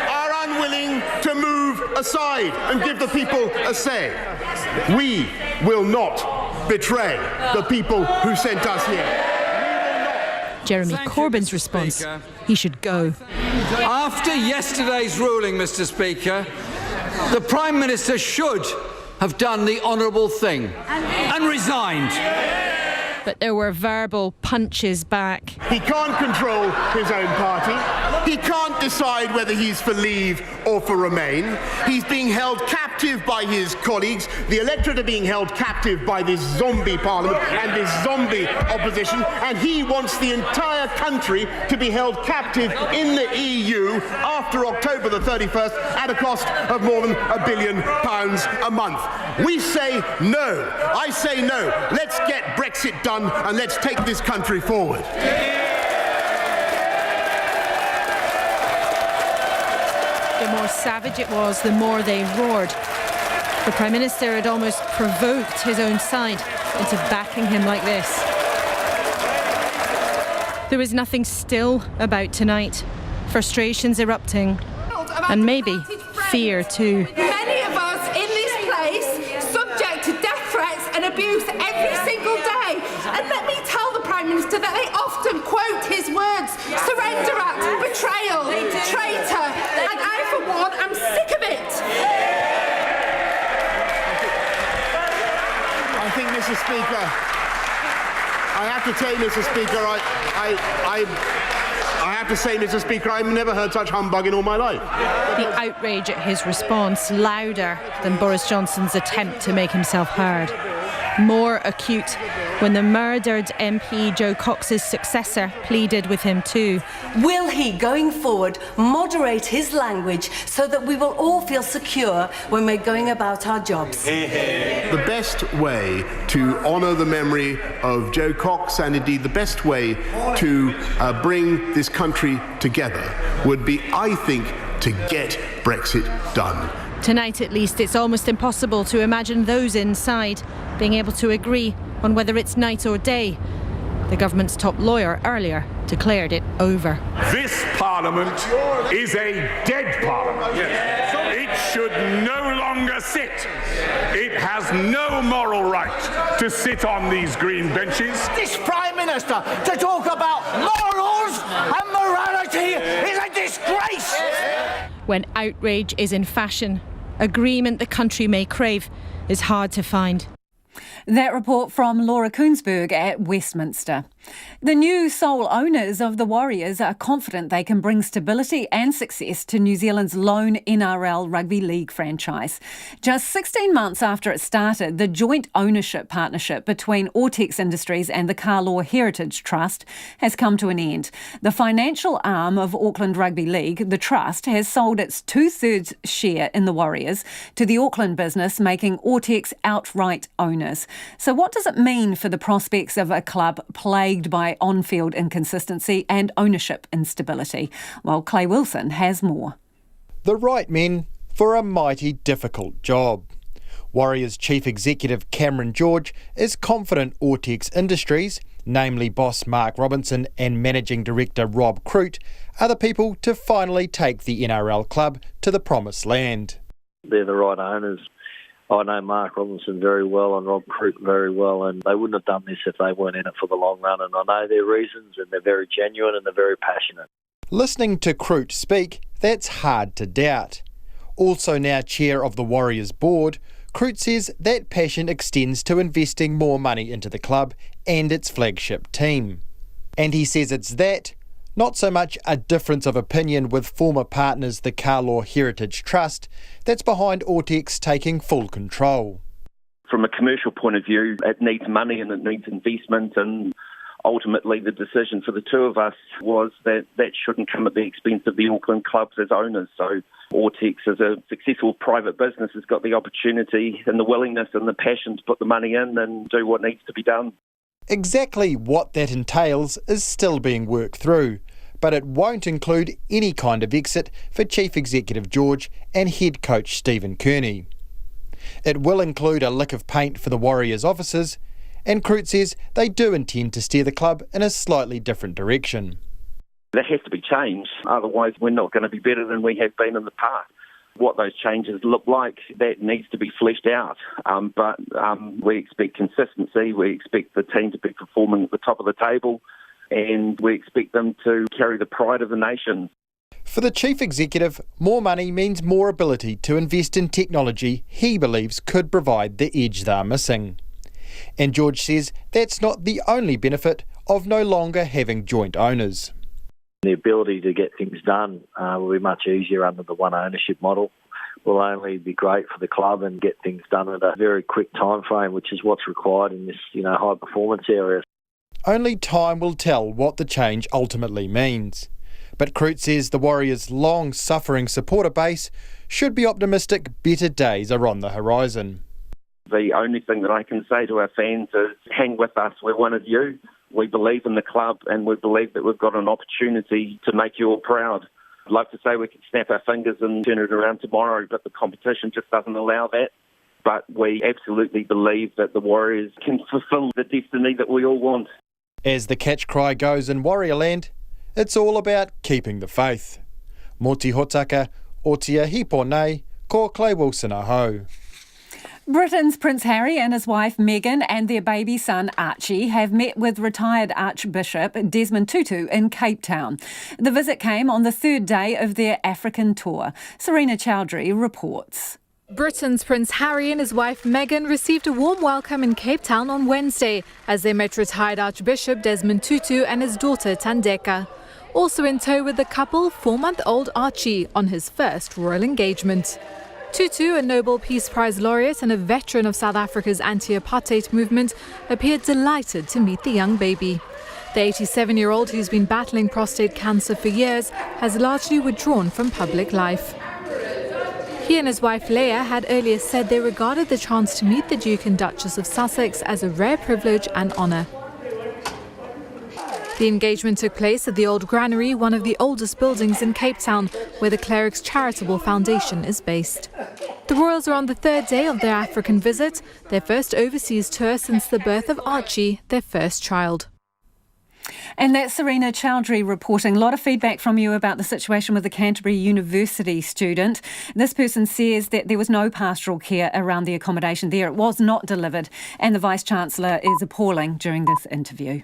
are unwilling to move aside and give the people a say. We will not betray the people who sent us here. Jeremy Corbyn's response, he should go. After yesterday's ruling, Mr. Speaker, the Prime Minister should have done the honourable thing and resigned. But there were verbal punches back. He can't control his own party. He can't decide whether he's for leave or for remain. He's being held captive by his colleagues. The electorate are being held captive by this zombie parliament and this zombie opposition. And he wants the entire country to be held captive in the EU after October the 31st at a cost of more than £1 billion a month. We say no. I say no. Let's get Brexit done and let's take this country forward. The more savage it was, the more they roared. The Prime Minister had almost provoked his own side into backing him like this. There was nothing still about tonight. Frustrations erupting. And maybe fear too. Many of us in this place subject to death threats and abuse every single day. And let me tell the Prime Minister that they often quote his words: surrender act, betrayal, traitor. And I, for one, am sick of it. Mr. Speaker, I have to say, Mr. Speaker, I have to say, Mr. Speaker, I've never heard such humbug in all my life. The outrage at his response louder than Boris Johnson's attempt to make himself heard. More acute when the murdered MP Joe Cox's successor pleaded with him too. Will he, going forward, moderate his language so that we will all feel secure when we're going about our jobs? The best way to honour the memory of Joe Cox, and indeed the best way to bring this country together, would be, I think, to get Brexit done. Tonight, at least, it's almost impossible to imagine those inside being able to agree on whether it's night or day. The government's top lawyer earlier declared it over. This Parliament is a dead Parliament. It should no longer sit. It has no moral right to sit on these green benches. This Prime Minister to talk about morals and morality is a disgrace. When outrage is in fashion, agreement the country may crave is hard to find. That report from Laura Koonsberg at Westminster. The new sole owners of the Warriors are confident they can bring stability and success to New Zealand's lone NRL Rugby League franchise. Just 16 months after it started, the joint ownership partnership between Ortex Industries and the Carlaw Heritage Trust has come to an end. The financial arm of Auckland Rugby League, the Trust, has sold its 2/3 share in the Warriors to the Auckland business, making Ortex outright owners. So what does it mean for the prospects of a club plagued by on-field inconsistency and ownership instability? Well, Clay Wilson has more. The right men for a mighty difficult job. Warriors Chief Executive Cameron George is confident Ortex Industries, namely boss Mark Robinson and Managing Director Rob Croot, are the people to finally take the NRL club to the promised land. They're the right owners. I know Mark Robinson very well and Rob Croot very well, and they wouldn't have done this if they weren't in it for the long run, and I know their reasons, and they're very genuine and they're very passionate. Listening to Croot speak, that's hard to doubt. Also now chair of the Warriors board, Croot says that passion extends to investing more money into the club and its flagship team. And he says it's that, not so much a difference of opinion with former partners the Carlaw Heritage Trust, that's behind Ortex taking full control. From a commercial point of view, it needs money and it needs investment, and ultimately the decision for the two of us was that that shouldn't come at the expense of the Auckland clubs as owners. So Ortex, as a successful private business, has got the opportunity and the willingness and the passion to put the money in and do what needs to be done. Exactly what that entails is still being worked through, but it won't include any kind of exit for Chief Executive George and Head Coach Stephen Kearney. It will include a lick of paint for the Warriors officers, and Croot says they do intend to steer the club in a slightly different direction. There has to be change, otherwise we're not going to be better than we have been in the past. What those changes look like, that needs to be fleshed out. But we expect consistency, we expect the team to be performing at the top of the table, and we expect them to carry the pride of the nation. For the Chief Executive, more money means more ability to invest in technology he believes could provide the edge they're missing. And George says that's not the only benefit of no longer having joint owners. The ability to get things done will be much easier under the one ownership model. Will only be great for the club and get things done at a very quick time frame, which is what's required in this, high performance area. Only time will tell what the change ultimately means. But Croot says the Warriors' long-suffering supporter base should be optimistic better days are on the horizon. The only thing that I can say to our fans is hang with us, we're one of you. We believe in the club and we believe that we've got an opportunity to make you all proud. I'd love to say we could snap our fingers and turn it around tomorrow, but the competition just doesn't allow that. But we absolutely believe that the Warriors can fulfil the destiny that we all want. As the catch cry goes in Warriorland, it's all about keeping the faith. Moti hotaka, otia hipo nei, ko Clay Wilson aho. Britain's Prince Harry and his wife Meghan and their baby son Archie have met with retired Archbishop Desmond Tutu in Cape Town. The visit came on the third day of their African tour. Serena Chowdhury reports. Britain's Prince Harry and his wife Meghan received a warm welcome in Cape Town on Wednesday as they met retired Archbishop Desmond Tutu and his daughter Tandeka. Also in tow with the couple, 4-month-old Archie on his first royal engagement. Tutu, a Nobel Peace Prize laureate and a veteran of South Africa's anti-apartheid movement, appeared delighted to meet the young baby. The 87-year-old, who's been battling prostate cancer for years, has largely withdrawn from public life. He and his wife Leah had earlier said they regarded the chance to meet the Duke and Duchess of Sussex as a rare privilege and honour. The engagement took place at the Old Granary, one of the oldest buildings in Cape Town, where the Clerics Charitable Foundation is based. The royals are on the third day of their African visit, their first overseas tour since the birth of Archie, their first child. And that's Serena Chowdhury reporting. A lot of feedback from you about the situation with the Canterbury University student. This person says that there was no pastoral care around the accommodation there. It was not delivered, and the Vice-Chancellor is appalling during this interview.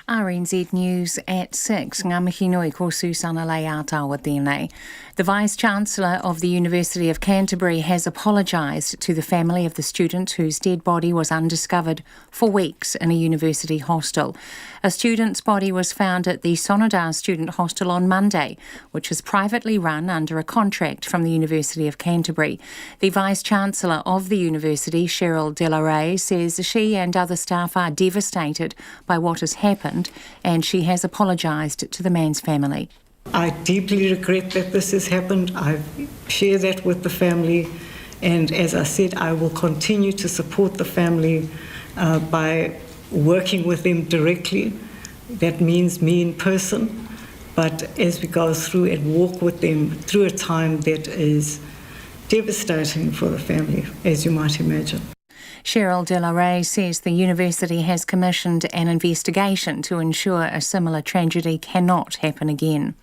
RNZ News at 6. Ngā mihi nui ko Susana Lei Atawa tēnei. The Vice-Chancellor of the University of Canterbury has apologised to the family of the student whose dead body was undiscovered for weeks in a university hostel. A student's body was found at the Sonodar Student Hostel on Monday, which is privately run under a contract from the University of Canterbury. The Vice-Chancellor of the University, Cheryl Delaray, says she and other staff are devastated by what has happened, and she has apologised to the man's family. I deeply regret that this has happened. I share that with the family, and as I said, I will continue to support the family by working with them directly. That means me in person, but as we go through and walk with them through a time that is devastating for the family, as you might imagine. Cheryl Delaray says the university has commissioned an investigation to ensure a similar tragedy cannot happen again.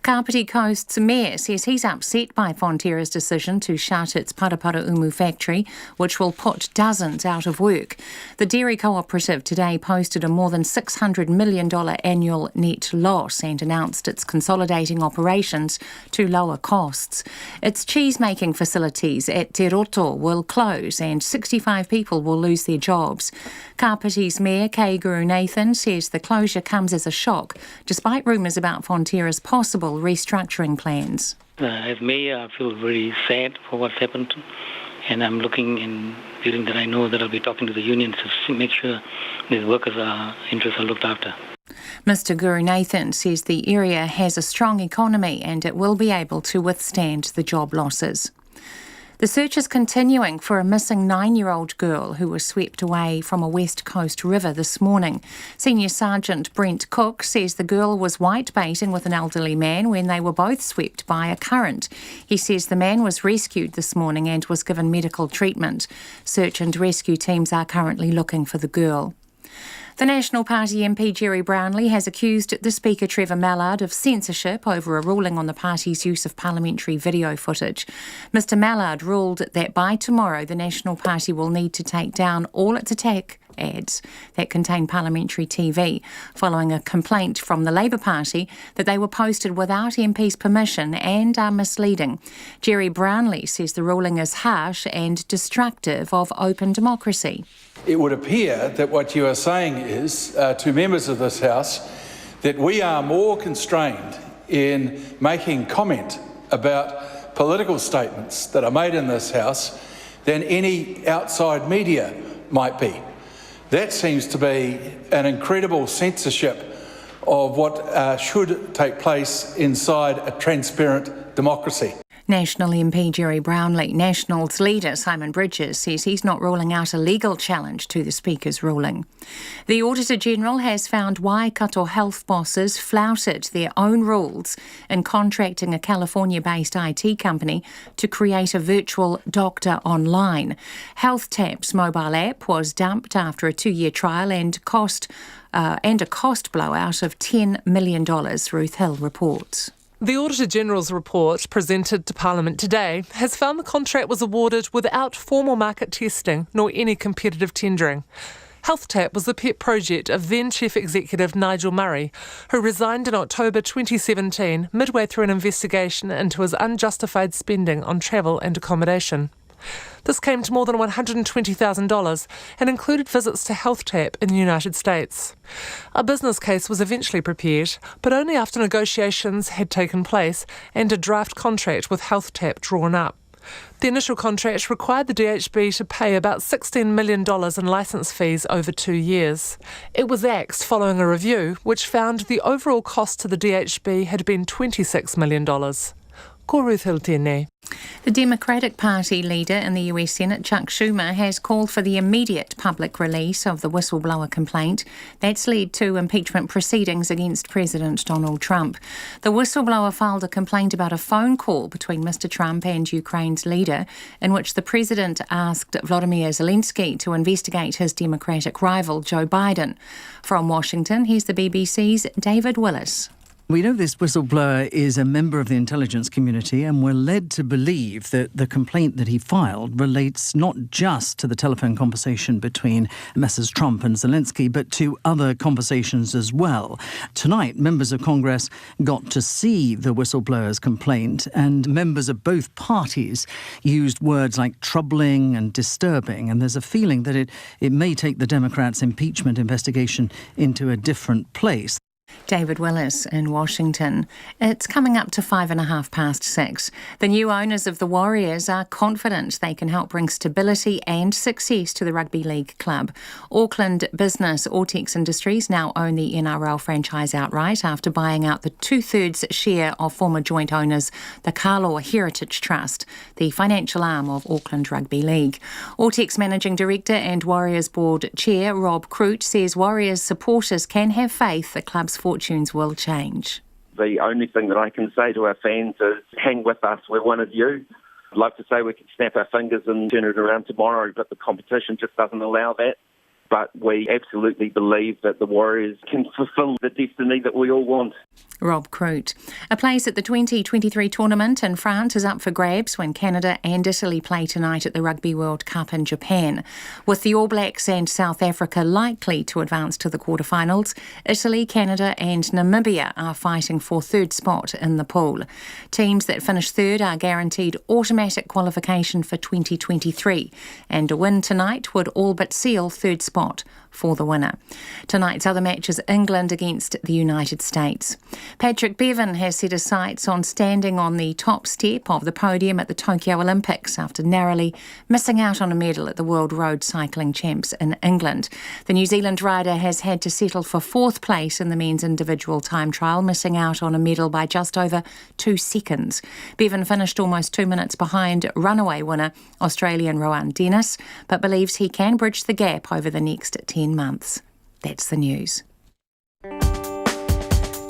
Kapiti Coast's mayor says he's upset by Fonterra's decision to shut its Parapara Umu factory, which will put dozens out of work. The dairy cooperative today posted a more than $600 million annual net loss and announced it's consolidating operations to lower costs. Its cheese-making facilities at Te Roto will close and 65 people will lose their jobs. Kapiti's mayor, Kay Guru Nathan, says the closure comes as a shock, despite rumours about Fonterra's possible restructuring plans. As mayor, I feel very sad for what's happened, and I'm looking and feeling that I know that I'll be talking to the unions to make sure these workers' interests are looked after. Mr Guru Nathan says the area has a strong economy and it will be able to withstand the job losses. The search is continuing for a missing 9-year-old girl who was swept away from a West Coast river this morning. Senior Sergeant Brent Cook says the girl was white-baiting with an elderly man when they were both swept by a current. He says the man was rescued this morning and was given medical treatment. Search and rescue teams are currently looking for the girl. The National Party MP Jerry Brownlee has accused the Speaker Trevor Mallard of censorship over a ruling on the party's use of parliamentary video footage. Mr Mallard ruled that by tomorrow the National Party will need to take down all its attack ads that contain parliamentary TV, following a complaint from the Labour Party that they were posted without MPs' permission and are misleading. Jerry Brownlee says the ruling is harsh and destructive of open democracy. It would appear that what you are saying is to members of this House that we are more constrained in making comment about political statements that are made in this House than any outside media might be. That seems to be an incredible censorship of what should take place inside a transparent democracy. National MP Jerry Brownlee. Nationals leader Simon Bridges says he's not ruling out a legal challenge to the Speaker's ruling. The Auditor-General has found Waikato health bosses flouted their own rules in contracting a California-based IT company to create a virtual doctor online. HealthTap's mobile app was dumped after a 2-year trial and a cost blowout of $10 million, Ruth Hill reports. The Auditor-General's report, presented to Parliament today, has found the contract was awarded without formal market testing nor any competitive tendering. HealthTap was the pet project of then Chief Executive Nigel Murray, who resigned in October 2017, midway through an investigation into his unjustified spending on travel and accommodation. This came to more than $120,000 and included visits to HealthTap in the United States. A business case was eventually prepared, but only after negotiations had taken place and a draft contract with HealthTap drawn up. The initial contract required the DHB to pay about $16 million in licence fees over 2 years. It was axed following a review, which found the overall cost to the DHB had been $26 million. Ko Ruth Hiltene. The Democratic Party leader in the US Senate, Chuck Schumer, has called for the immediate public release of the whistleblower complaint. That's led to impeachment proceedings against President Donald Trump. The whistleblower filed a complaint about a phone call between Mr. Trump and Ukraine's leader, in which the president asked Volodymyr Zelensky to investigate his Democratic rival, Joe Biden. From Washington, here's the BBC's David Willis. We know this whistleblower is a member of the intelligence community, and we're led to believe that the complaint that he filed relates not just to the telephone conversation between Messrs. Trump and Zelensky, but to other conversations as well. Tonight, members of Congress got to see the whistleblower's complaint, and members of both parties used words like troubling and disturbing, and there's a feeling that it may take the Democrats' impeachment investigation into a different place. David Willis in Washington. It's coming up to 6:05. The new owners of the Warriors are confident they can help bring stability and success to the Rugby League club. Auckland business Ortex Industries now own the NRL franchise outright after buying out the 2/3 share of former joint owners, the Carlaw Heritage Trust, the financial arm of Auckland Rugby League. Ortex Managing Director and Warriors Board Chair Rob Croot says Warriors supporters can have faith the club's fortunes will change. The only thing that I can say to our fans is hang with us, we're one of you. I'd love to say we can snap our fingers and turn it around tomorrow, but the competition just doesn't allow that. But we absolutely believe that the Warriors can fulfil the destiny that we all want. Rob Croot. A place at the 2023 tournament in France is up for grabs when Canada and Italy play tonight at the Rugby World Cup in Japan. With the All Blacks and South Africa likely to advance to the quarterfinals, Italy, Canada and Namibia are fighting for third spot in the pool. Teams that finish third are guaranteed automatic qualification for 2023, and a win tonight would all but seal third spot for the winner. Tonight's other match is England against the United States. Patrick Bevan has set his sights on standing on the top step of the podium at the Tokyo Olympics after narrowly missing out on a medal at the World Road Cycling Champs in England. The New Zealand rider has had to settle for fourth place in the men's individual time trial, missing out on a medal by just over 2 seconds. Bevan finished almost 2 minutes behind runaway winner Australian Rowan Dennis, but believes he can bridge the gap over the next 10 months. That's the news.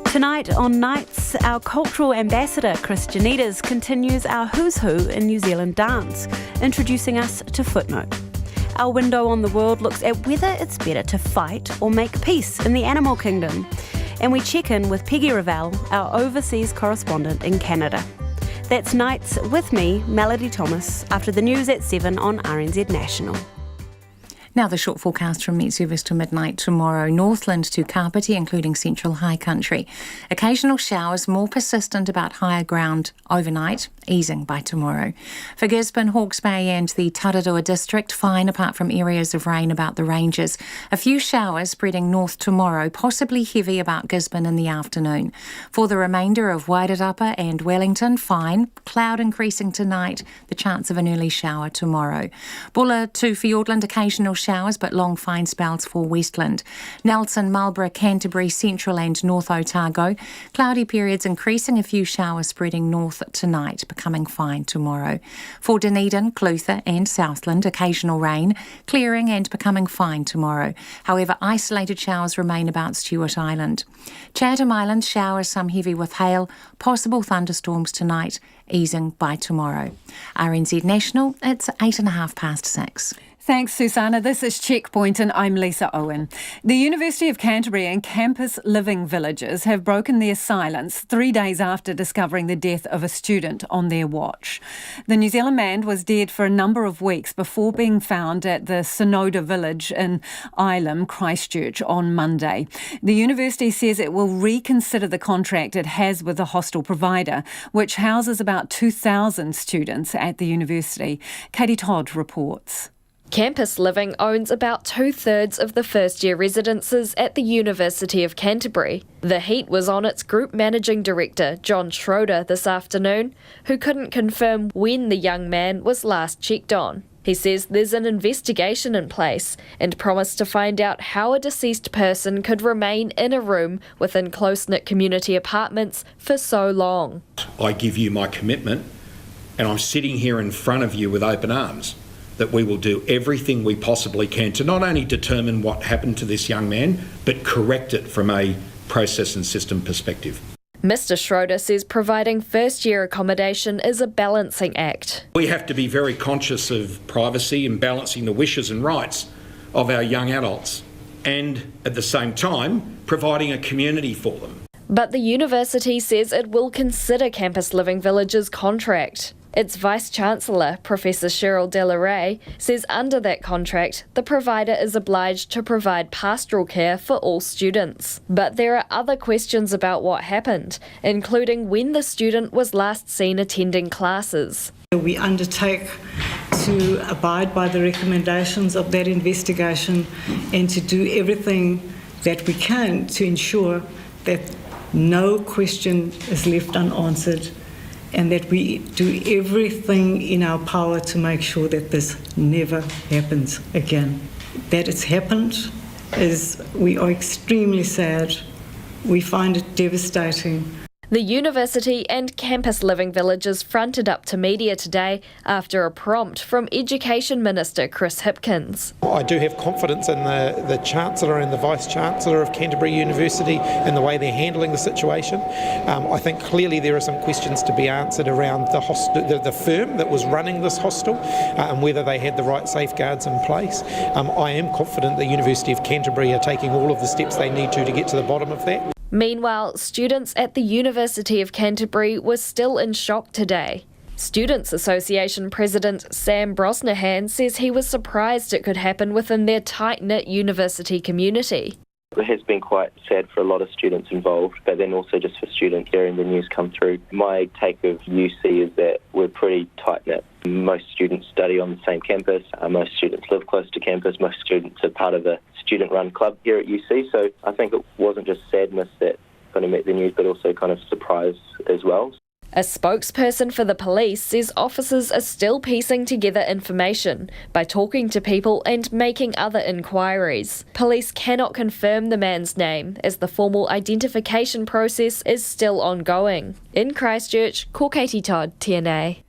Tonight on Nights, our cultural ambassador Chris Janitas continues our Who's Who in New Zealand dance, introducing us to Footnote. Our window on the world looks at whether it's better to fight or make peace in the animal kingdom. And we check in with Peggy Ravel, our overseas correspondent in Canada. That's Nights with me, Melody Thomas, after the news at 7 on RNZ National. Now the short forecast from Met Service to midnight tomorrow. Northland to Kapiti, including central high country. Occasional showers, more persistent about higher ground overnight, easing by tomorrow. For Gisborne, Hawke's Bay and the Tararua district, fine apart from areas of rain about the ranges. A few showers spreading north tomorrow, possibly heavy about Gisborne in the afternoon. For the remainder of Wairarapa and Wellington, fine. Cloud increasing tonight, the chance of an early shower tomorrow. Bulla to Fiordland, occasional showers but long fine spells for Westland. Nelson, Marlborough, Canterbury, Central and North Otago. Cloudy periods increasing, a few showers spreading north tonight, becoming fine tomorrow. For Dunedin, Clutha and Southland, occasional rain, clearing and becoming fine tomorrow. However, isolated showers remain about Stewart Island. Chatham Island, showers, some heavy with hail, possible thunderstorms tonight, easing by tomorrow. RNZ National, it's 6:08. Thanks, Susanna. This is Checkpoint and I'm Lisa Owen. The University of Canterbury and campus living villages have broken their silence 3 days after discovering the death of a student on their watch. The New Zealand man was dead for a number of weeks before being found at the Sonoda village in Ilam, Christchurch on Monday. The university says it will reconsider the contract it has with the hostel provider, which houses about 2,000 students at the university. Katie Todd reports. Campus Living owns about 2/3 of the first-year residences at the University of Canterbury. The heat was on its group managing director, John Schroeder, this afternoon, who couldn't confirm when the young man was last checked on. He says there's an investigation in place and promised to find out how a deceased person could remain in a room within close-knit community apartments for so long. I give you my commitment, and I'm sitting here in front of you with open arms, that we will do everything we possibly can to not only determine what happened to this young man, but correct it from a process and system perspective. Mr. Schroeder says providing first-year accommodation is a balancing act. We have to be very conscious of privacy and balancing the wishes and rights of our young adults, and at the same time providing a community for them. But the university says it will consider Campus Living Village's contract. Its Vice-Chancellor, Professor Cheryl Delaray, says under that contract, the provider is obliged to provide pastoral care for all students. But there are other questions about what happened, including when the student was last seen attending classes. We undertake to abide by the recommendations of that investigation and to do everything that we can to ensure that no question is left unanswered, and that we do everything in our power to make sure that this never happens again. That it's happened we are extremely sad. We find it devastating. The university and Campus Living Villages fronted up to media today after a prompt from Education Minister Chris Hipkins. I do have confidence in the Chancellor and the Vice-Chancellor of Canterbury University and the way they're handling the situation. I think clearly there are some questions to be answered around the firm that was running this hostel and whether they had the right safeguards in place. I am confident the University of Canterbury are taking all of the steps they need to get to the bottom of that. Meanwhile, students at the University of Canterbury were still in shock today. Students' Association President Sam Brosnahan says he was surprised it could happen within their tight-knit university community. It has been quite sad for a lot of students involved, but then also just for students hearing the news come through. My take of UC is that we're pretty tight-knit. Most students study on the same campus, most students live close to campus, most students are part of a student-run club here at UC, so I think it wasn't just sadness that kind of met the news, but also kind of surprise as well. A spokesperson for the police says officers are still piecing together information by talking to people and making other inquiries. Police cannot confirm the man's name as the formal identification process is still ongoing. In Christchurch, Katie Todd, TNA.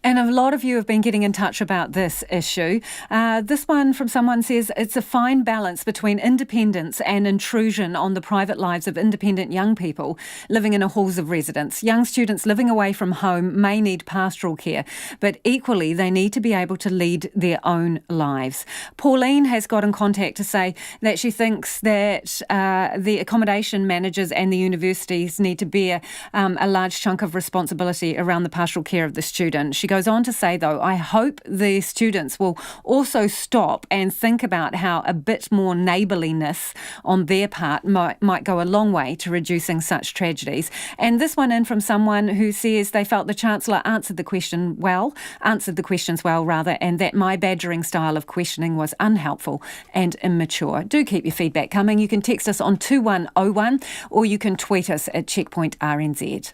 And a lot of you have been getting in touch about this issue. This one from someone says it's a fine balance between independence and intrusion on the private lives of independent young people living in a halls of residence. Young students living away from home may need pastoral care, but equally they need to be able to lead their own lives. Pauline has got in contact to say that she thinks that the accommodation managers and the universities need to bear a large chunk of responsibility around the pastoral care of the student. She goes on to say, though, I hope the students will also stop and think about how a bit more neighbourliness on their part might go a long way to reducing such tragedies. And this one in from someone who says they felt the Chancellor answered the questions well, and that my badgering style of questioning was unhelpful and immature. Do keep your feedback coming. You can text us on 2101 or you can tweet us at Checkpoint RNZ.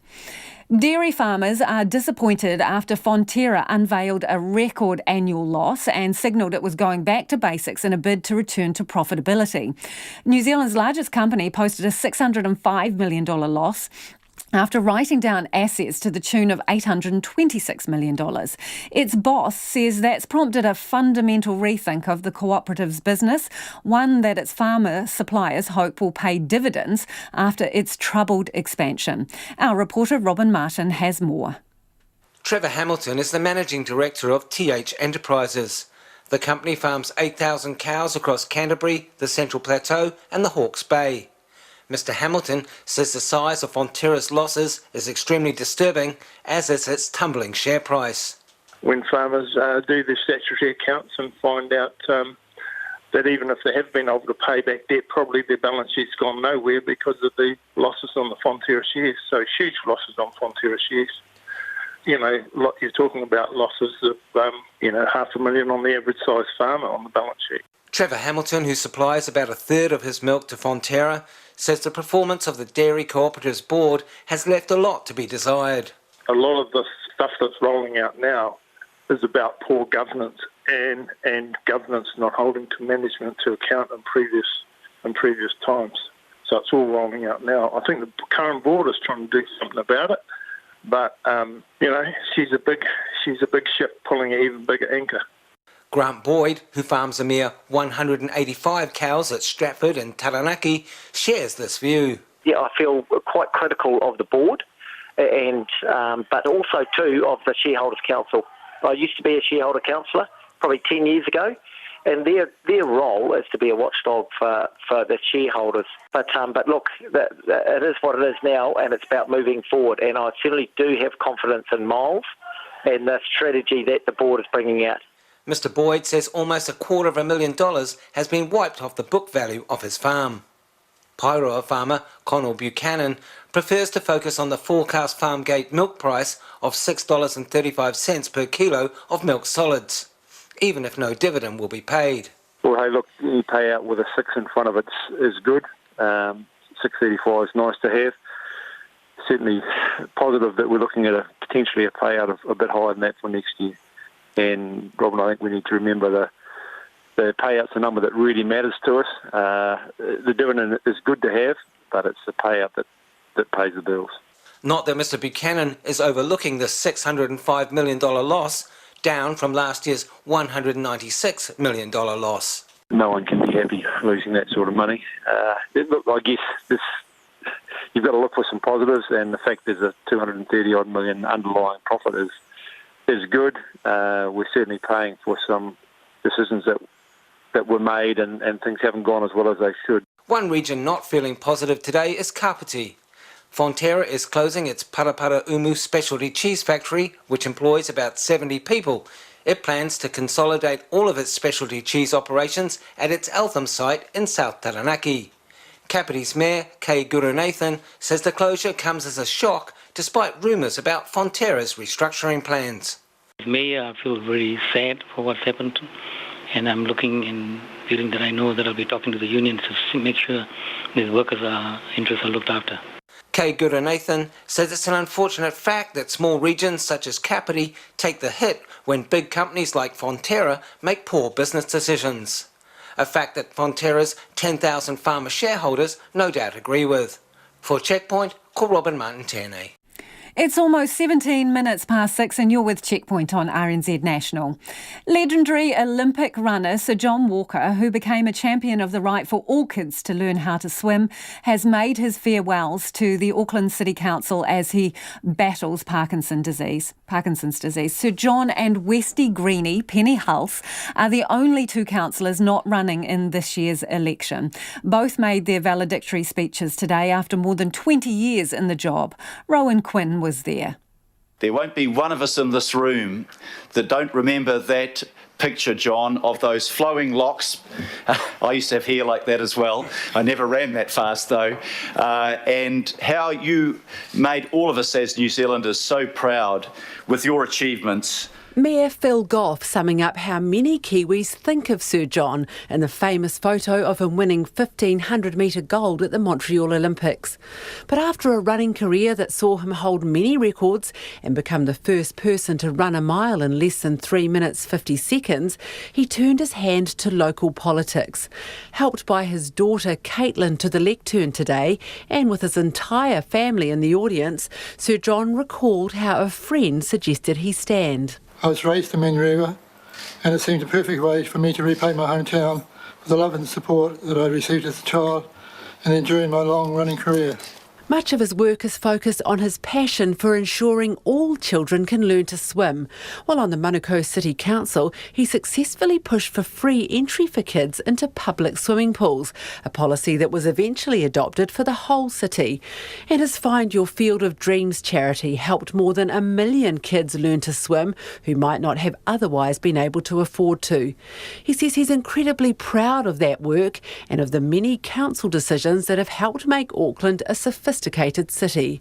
Dairy farmers are disappointed after Fonterra unveiled a record annual loss and signalled it was going back to basics in a bid to return to profitability. New Zealand's largest company posted a $605 million loss after writing down assets to the tune of $826 million. Its boss says that's prompted a fundamental rethink of the cooperative's business, one that its farmer suppliers hope will pay dividends after its troubled expansion. Our reporter Robin Martin has more. Trevor Hamilton is the managing director of TH Enterprises. The company farms 8,000 cows across Canterbury, the Central Plateau and the Hawke's Bay. Mr Hamilton says the size of Fonterra's losses is extremely disturbing, as is its tumbling share price. When farmers do their statutory accounts and find out that even if they have been able to pay back debt, probably their balance sheet's gone nowhere because of the losses on the Fonterra shares. So huge losses on Fonterra shares. You know, you're talking about losses of, $500,000 on the average size farmer on the balance sheet. Trevor Hamilton, who supplies about a third of his milk to Fonterra, says the performance of the Dairy Cooperatives Board has left a lot to be desired. A lot of the stuff that's rolling out now is about poor governance and governance not holding to management to account in previous times. So it's all rolling out now. I think the current board is trying to do something about it, but she's a big ship pulling an even bigger anchor. Grant Boyd, who farms a mere 185 cows at Stratford and Taranaki, shares this view. Yeah, I feel quite critical of the board, and but also too of the Shareholders Council. I used to be a shareholder councillor probably 10 years ago, and their role is to be a watchdog for the shareholders. But look, it is what it is now, and it's about moving forward. And I certainly do have confidence in Miles and the strategy that the board is bringing out. Mr Boyd says almost $250,000 has been wiped off the book value of his farm. Pairoa farmer Conal Buchanan prefers to focus on the forecast farm gate milk price of $6.35 per kilo of milk solids, even if no dividend will be paid. Well, hey, look, any payout with a 6 in front of it is good. 6.35 is nice to have. Certainly positive that we're looking at potentially a payout of a bit higher than that for next year. And Robin, I think we need to remember the payout's a number that really matters to us. The dividend is good to have, but it's the payout that pays the bills. Not that Mr Buchanan is overlooking the $605 million loss, down from last year's $196 million loss. No one can be happy losing that sort of money. Look, I guess you've got to look for some positives, and the fact there's a $230-odd million underlying profit is good. We're certainly paying for some decisions that were made, and things haven't gone as well as they should. One region not feeling positive today is Kapiti. Fonterra is closing its Parapara Umu specialty cheese factory, which employs about 70 people. It plans to consolidate all of its specialty cheese operations at its Eltham site in South Taranaki. Kapiti's Mayor, Kay Gurunathan, says the closure comes as a shock despite rumours about Fonterra's restructuring plans. As Mayor, I feel very sad for what's happened, and I'm looking and feeling that I know that I'll be talking to the unions to make sure these workers' interests are looked after. Kay Gurunathan says it's an unfortunate fact that small regions such as Kapiti take the hit when big companies like Fonterra make poor business decisions. A fact that Fonterra's 10,000 farmer shareholders no doubt agree with. For Checkpoint, ko Robin Martin-Tierney. It's almost 17 minutes past 6 and you're with Checkpoint on RNZ National. Legendary Olympic runner Sir John Walker, who became a champion of the right for all kids to learn how to swim, has made his farewells to the Auckland City Council as he battles Parkinson's disease. Sir John and Westy Greenie, Penny Hulse, are the only two councillors not running in this year's election. Both made their valedictory speeches today after more than 20 years in the job. Rowan Quinn was there. There won't be one of us in this room that don't remember that picture, John, of those flowing locks. I used to have hair like that as well. I never ran that fast though. And how you made all of us as New Zealanders so proud with your achievements. Mayor Phil Goff summing up how many Kiwis think of Sir John in the famous photo of him winning 1,500-metre gold at the Montreal Olympics. But after a running career that saw him hold many records and become the first person to run a mile in less than 3 minutes 50 seconds, he turned his hand to local politics. Helped by his daughter Caitlin to the lectern today and with his entire family in the audience, Sir John recalled how a friend suggested he stand. I was raised in Manurewa, and it seemed a perfect way for me to repay my hometown for the love and support that I received as a child and then during my long running career. Much of his work is focused on his passion for ensuring all children can learn to swim. While on the Manukau City Council, he successfully pushed for free entry for kids into public swimming pools, a policy that was eventually adopted for the whole city. And his Find Your Field of Dreams charity helped more than 1 million kids learn to swim who might not have otherwise been able to afford to. He says he's incredibly proud of that work and of the many council decisions that have helped make Auckland a sophisticated city.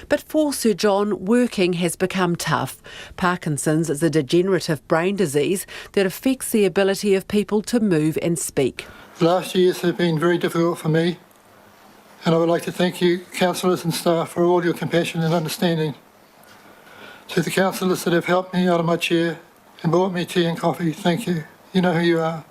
But for Sir John, working has become tough. Parkinson's is a degenerative brain disease that affects the ability of people to move and speak. The last years have been very difficult for me, and I would like to thank you, councillors and staff, for all your compassion and understanding. To the councillors that have helped me out of my chair and bought me tea and coffee, thank you. You know who you are.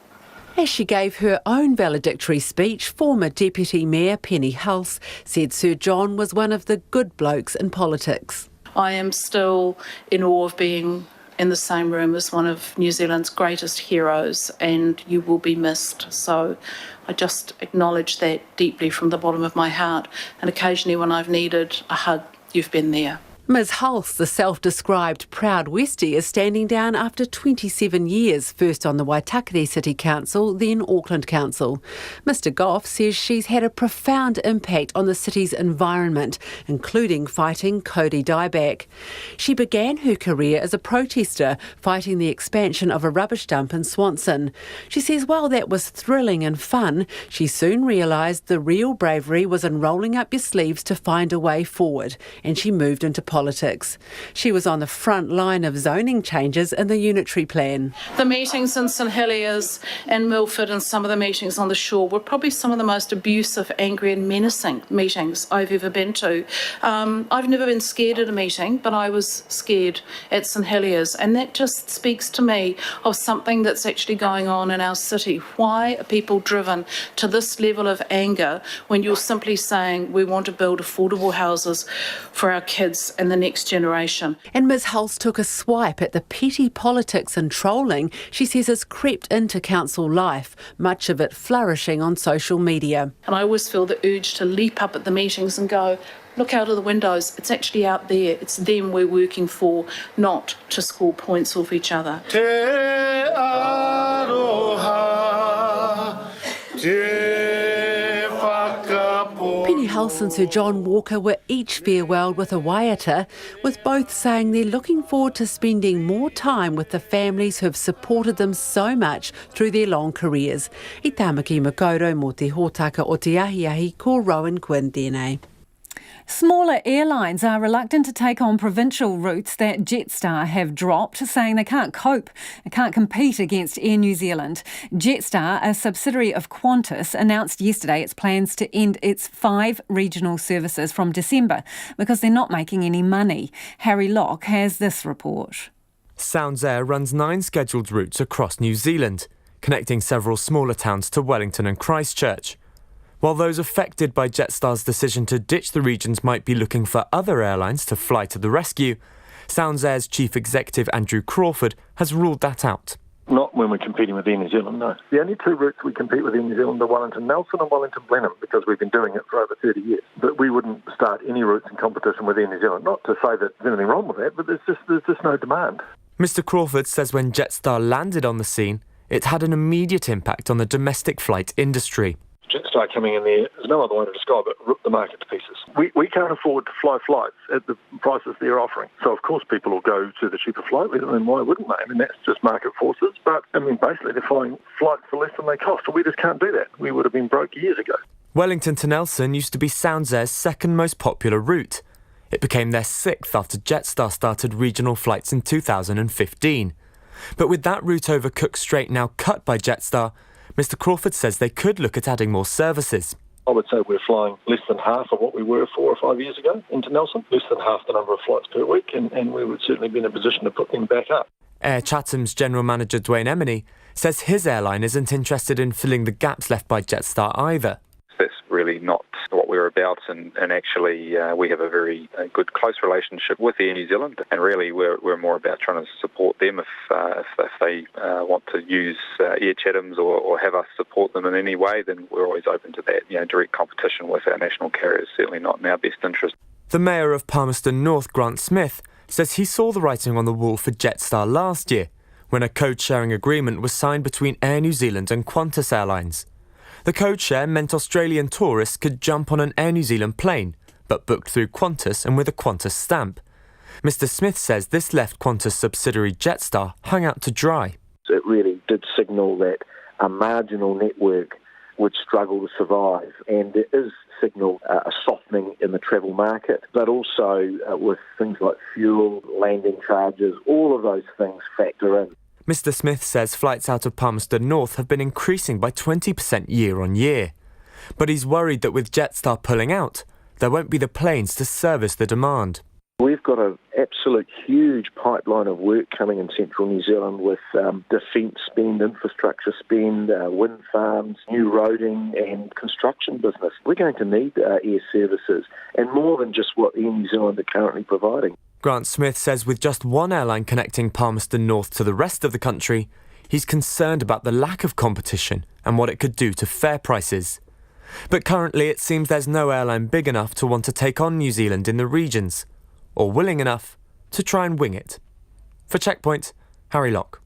As she gave her own valedictory speech, former Deputy Mayor Penny Hulse said Sir John was one of the good blokes in politics. I am still in awe of being in the same room as one of New Zealand's greatest heroes, and you will be missed. So I just acknowledge that deeply from the bottom of my heart, and occasionally when I've needed a hug, you've been there. Ms Hulse, the self-described proud Westie, is standing down after 27 years, first on the Waitakere City Council, then Auckland Council. Mr Goff says she's had a profound impact on the city's environment, including fighting Cody dieback. She began her career as a protester, fighting the expansion of a rubbish dump in Swanson. She says while that was thrilling and fun, she soon realised the real bravery was in rolling up your sleeves to find a way forward, and she moved into politics. She was on the front line of zoning changes in the unitary plan. The meetings in St Heliers and Milford and some of the meetings on the shore were probably some of the most abusive, angry and menacing meetings I've ever been to. I've never been scared at a meeting, but I was scared at St Heliers, and that just speaks to me of something that's actually going on in our city. Why are people driven to this level of anger when you're simply saying we want to build affordable houses for our kids and the next generation? And Ms Hulse took a swipe at the petty politics and trolling she says has crept into council life, much of it flourishing on social media. And I always feel the urge to leap up at the meetings and go, look out of the windows, it's actually out there, it's them we're working for, not to score points off each other. Te aroha, te Penny Hulse and Sir John Walker were each farewelled with a waiata, with both saying they're looking forward to spending more time with the families who have supported them so much through their long careers. I tāmaki makaurau mō te hōtaka o te ahiahi ko Rowan Quinn tēnei. Smaller airlines are reluctant to take on provincial routes that Jetstar have dropped, saying they can't cope and can't compete against Air New Zealand. Jetstar, a subsidiary of Qantas, announced yesterday its plans to end its 5 regional services from December because they're not making any money. Harry Locke has this report. Sounds Air runs 9 scheduled routes across New Zealand, connecting several smaller towns to Wellington and Christchurch. While those affected by Jetstar's decision to ditch the regions might be looking for other airlines to fly to the rescue, Sounds Air's chief executive Andrew Crawford has ruled that out. Not when we're competing with Air New Zealand, no. The only 2 routes we compete with Air New Zealand are Wellington Nelson and Wellington Blenheim, because we've been doing it for over 30 years. But we wouldn't start any routes in competition with Air New Zealand. Not to say that there's anything wrong with that, but there's just no demand. Mr Crawford says when Jetstar landed on the scene, it had an immediate impact on the domestic flight industry. Jetstar coming in there, there's no other way to describe it, rip the market to pieces. We can't afford to fly flights at the prices they're offering. So, of course, people will go to the cheaper flight, and why wouldn't they? I mean, that's just market forces. But, I mean, basically, they're flying flights for less than they cost, and we just can't do that. We would have been broke years ago. Wellington to Nelson used to be Sounds Air's second most popular route. It became their 6th after Jetstar started regional flights in 2015. But with that route over Cook Strait now cut by Jetstar, Mr Crawford says they could look at adding more services. I would say we're flying less than half of what we were 4 or 5 years ago into Nelson, less than half the number of flights per week, and we would certainly be in a position to put them back up. Air Chatham's general manager Dwayne Emeny says his airline isn't interested in filling the gaps left by Jetstar either. That's really really not what we're about, and actually we have a very good, close relationship with Air New Zealand, and really we're more about trying to support them if they want to use Air Chathams or have us support them in any way, then we're always open to that. Direct competition with our national carriers, certainly not in our best interest. The Mayor of Palmerston North, Grant Smith, says he saw the writing on the wall for Jetstar last year, when a code-sharing agreement was signed between Air New Zealand and Qantas Airlines. The code-share meant Australian tourists could jump on an Air New Zealand plane, but booked through Qantas and with a Qantas stamp. Mr Smith says this left Qantas subsidiary Jetstar hung out to dry. It really did signal that a marginal network would struggle to survive, and it is signal a softening in the travel market, but also with things like fuel, landing charges, all of those things factor in. Mr Smith says flights out of Palmerston North have been increasing by 20% year on year. But he's worried that with Jetstar pulling out, there won't be the planes to service the demand. We've got an absolute huge pipeline of work coming in central New Zealand with defence spend, infrastructure spend, wind farms, new roading and construction business. We're going to need air services, and more than just what Air New Zealand are currently providing. Grant Smith says with just one airline connecting Palmerston North to the rest of the country, he's concerned about the lack of competition and what it could do to fare prices. But currently it seems there's no airline big enough to want to take on New Zealand in the regions, or willing enough to try and wing it. For Checkpoint, Harry Locke.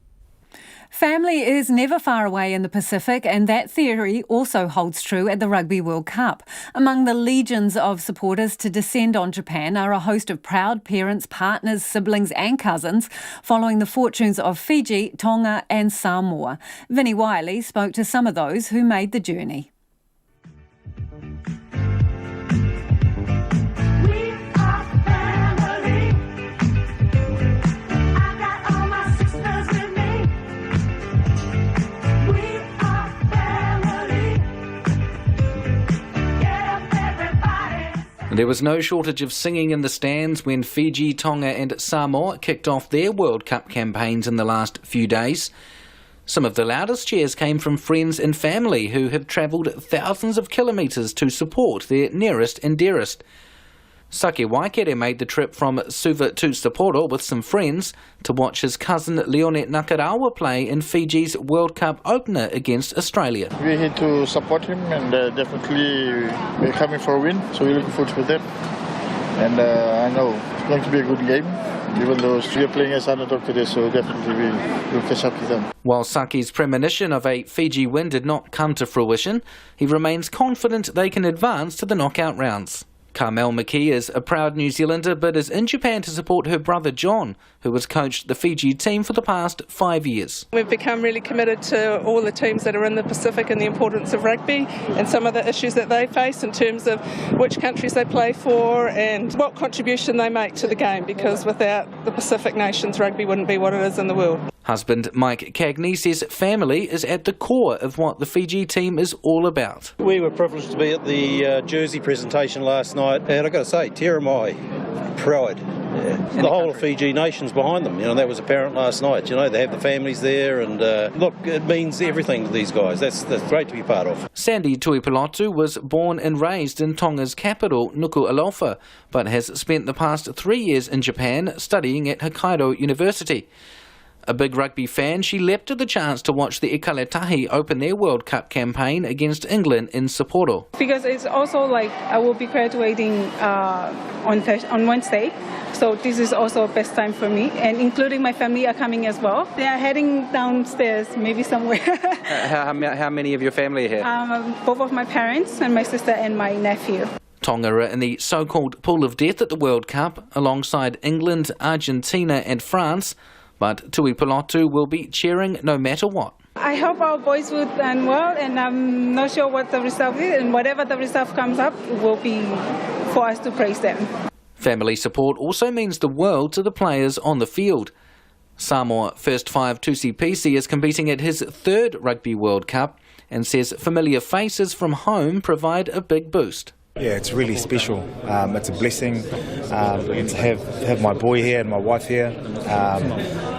Family is never far away in the Pacific, and that theory also holds true at the Rugby World Cup. Among the legions of supporters to descend on Japan are a host of proud parents, partners, siblings and cousins, following the fortunes of Fiji, Tonga and Samoa. Vinnie Wiley spoke to some of those who made the journey. There was no shortage of singing in the stands when Fiji, Tonga and Samoa kicked off their World Cup campaigns in the last few days. Some of the loudest cheers came from friends and family who have travelled thousands of kilometres to support their nearest and dearest. Sake Waikere made the trip from Suva to Sapporo with some friends to watch his cousin Leone Nakarawa play in Fiji's World Cup opener against Australia. We're here to support him, and definitely we're coming for a win, so we're looking forward to that. And I know it's going to be a good game, even though Australia are playing as underdog today, so definitely we'll catch up with them. While Sake's premonition of a Fiji win did not come to fruition, he remains confident they can advance to the knockout rounds. Carmel McKee is a proud New Zealander but is in Japan to support her brother John, who has coached the Fiji team for the past 5 years. We've become really committed to all the teams that are in the Pacific and the importance of rugby and some of the issues that they face in terms of which countries they play for and what contribution they make to the game, because without the Pacific nations, rugby wouldn't be what it is in the world. Husband Mike Cagney says family is at the core of what the Fiji team is all about. We were privileged to be at the jersey presentation last night, and I've got to say, tear my pride. The whole of Fiji nation's behind them. That was apparent last night. They have the families there, and look, it means everything to these guys. That's great to be part of. Sandy Tuipulotu was born and raised in Tonga's capital, Nuku'alofa, but has spent the past 3 years in Japan studying at Hokkaido University. A big rugby fan, she leapt at the chance to watch the Ikaletahi open their World Cup campaign against England in Sapporo. Because it's also like I will be graduating on Wednesday, so this is also best time for me, and including my family are coming as well. They are heading downstairs, maybe somewhere. How many of your family are here? Both of my parents and my sister and my nephew. Tonga are in the so-called pool of death at the World Cup, alongside England, Argentina and France. But Tuipulotu will be cheering no matter what. I hope our boys will done well, and I'm not sure what the result is, and whatever the result comes up will be for us to praise them. Family support also means the world to the players on the field. Samoa First Five Tusipisi is competing at his third Rugby World Cup and says familiar faces from home provide a big boost. Yeah, it's really special. It's a blessing to have my boy here and my wife here.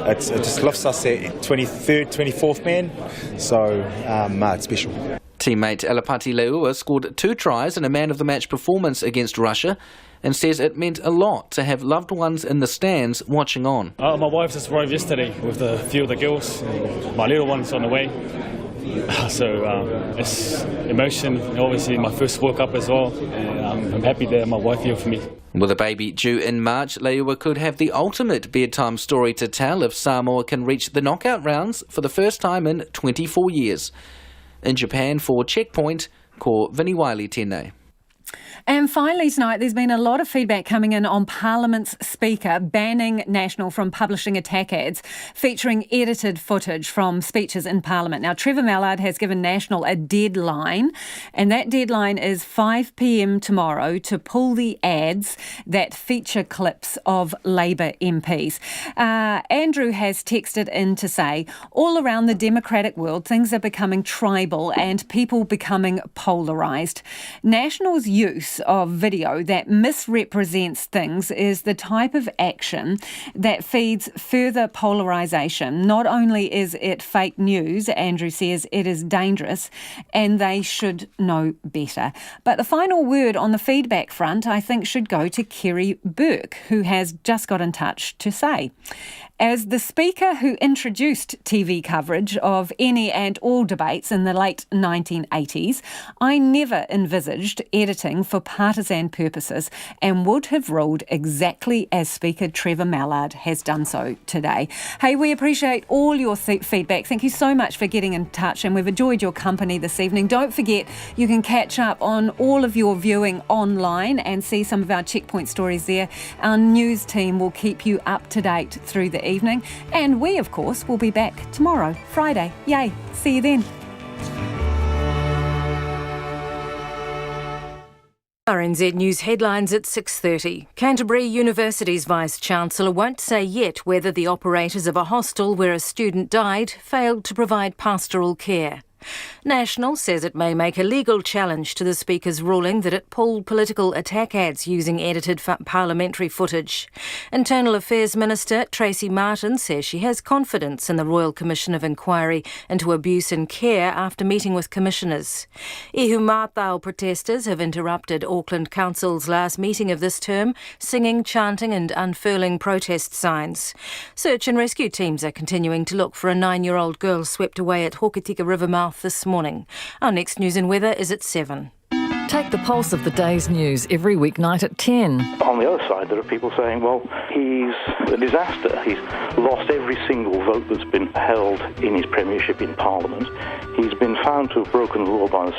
It just lifts us at 23rd, 24th man, so it's special. Teammate Alapati Leua scored 2 tries in a man-of-the-match performance against Russia and says it meant a lot to have loved ones in the stands watching on. My wife just arrived yesterday with a few of the girls. My little one's on the way. So it's emotion, obviously my first World Cup as well. And I'm happy that my wife here for me. With a baby due in March, Leua could have the ultimate bedtime story to tell if Samoa can reach the knockout rounds for the first time in 24 years. In Japan, for Checkpoint, ko Vinnie Wiley tēnei. And finally tonight, there's been a lot of feedback coming in on Parliament's Speaker banning National from publishing attack ads featuring edited footage from speeches in Parliament. Now, Trevor Mallard has given National a deadline, and that deadline is 5 p.m. tomorrow to pull the ads that feature clips of Labour MPs. Andrew has texted in to say, all around the democratic world, things are becoming tribal and people becoming polarised. National's use of video that misrepresents things is the type of action that feeds further polarisation. Not only is it fake news, Andrew says, it is dangerous and they should know better. But the final word on the feedback front, I think, should go to Kerry Burke, who has just got in touch to say, as the speaker who introduced TV coverage of any and all debates in the late 1980s, I never envisaged editing for partisan purposes and would have ruled exactly as Speaker Trevor Mallard has done so today. Hey, we appreciate all your feedback. Thank you so much for getting in touch, and we've enjoyed your company this evening. Don't forget, you can catch up on all of your viewing online and see some of our Checkpoint stories there. Our news team will keep you up to date through the evening, and we, of course, will be back tomorrow, Friday. Yay! See you then. RNZ News headlines at 6:30. Canterbury University's Vice-Chancellor won't say yet whether the operators of a hostel where a student died failed to provide pastoral care. National says it may make a legal challenge to the Speaker's ruling that it pulled political attack ads using edited parliamentary footage. Internal Affairs Minister Tracy Martin says she has confidence in the Royal Commission of Inquiry into Abuse in Care after meeting with commissioners. Ihu Mātau protesters have interrupted Auckland Council's last meeting of this term, singing, chanting and unfurling protest signs. Search and rescue teams are continuing to look for a 9-year-old girl swept away at Hokitika River mouth this morning. Our next news and weather is at 7. Take the pulse of the day's news every weeknight at 10. On the other side, there are people saying, well, he's a disaster. He's lost every single vote that's been held in his premiership in Parliament. He's been found to have broken the law by the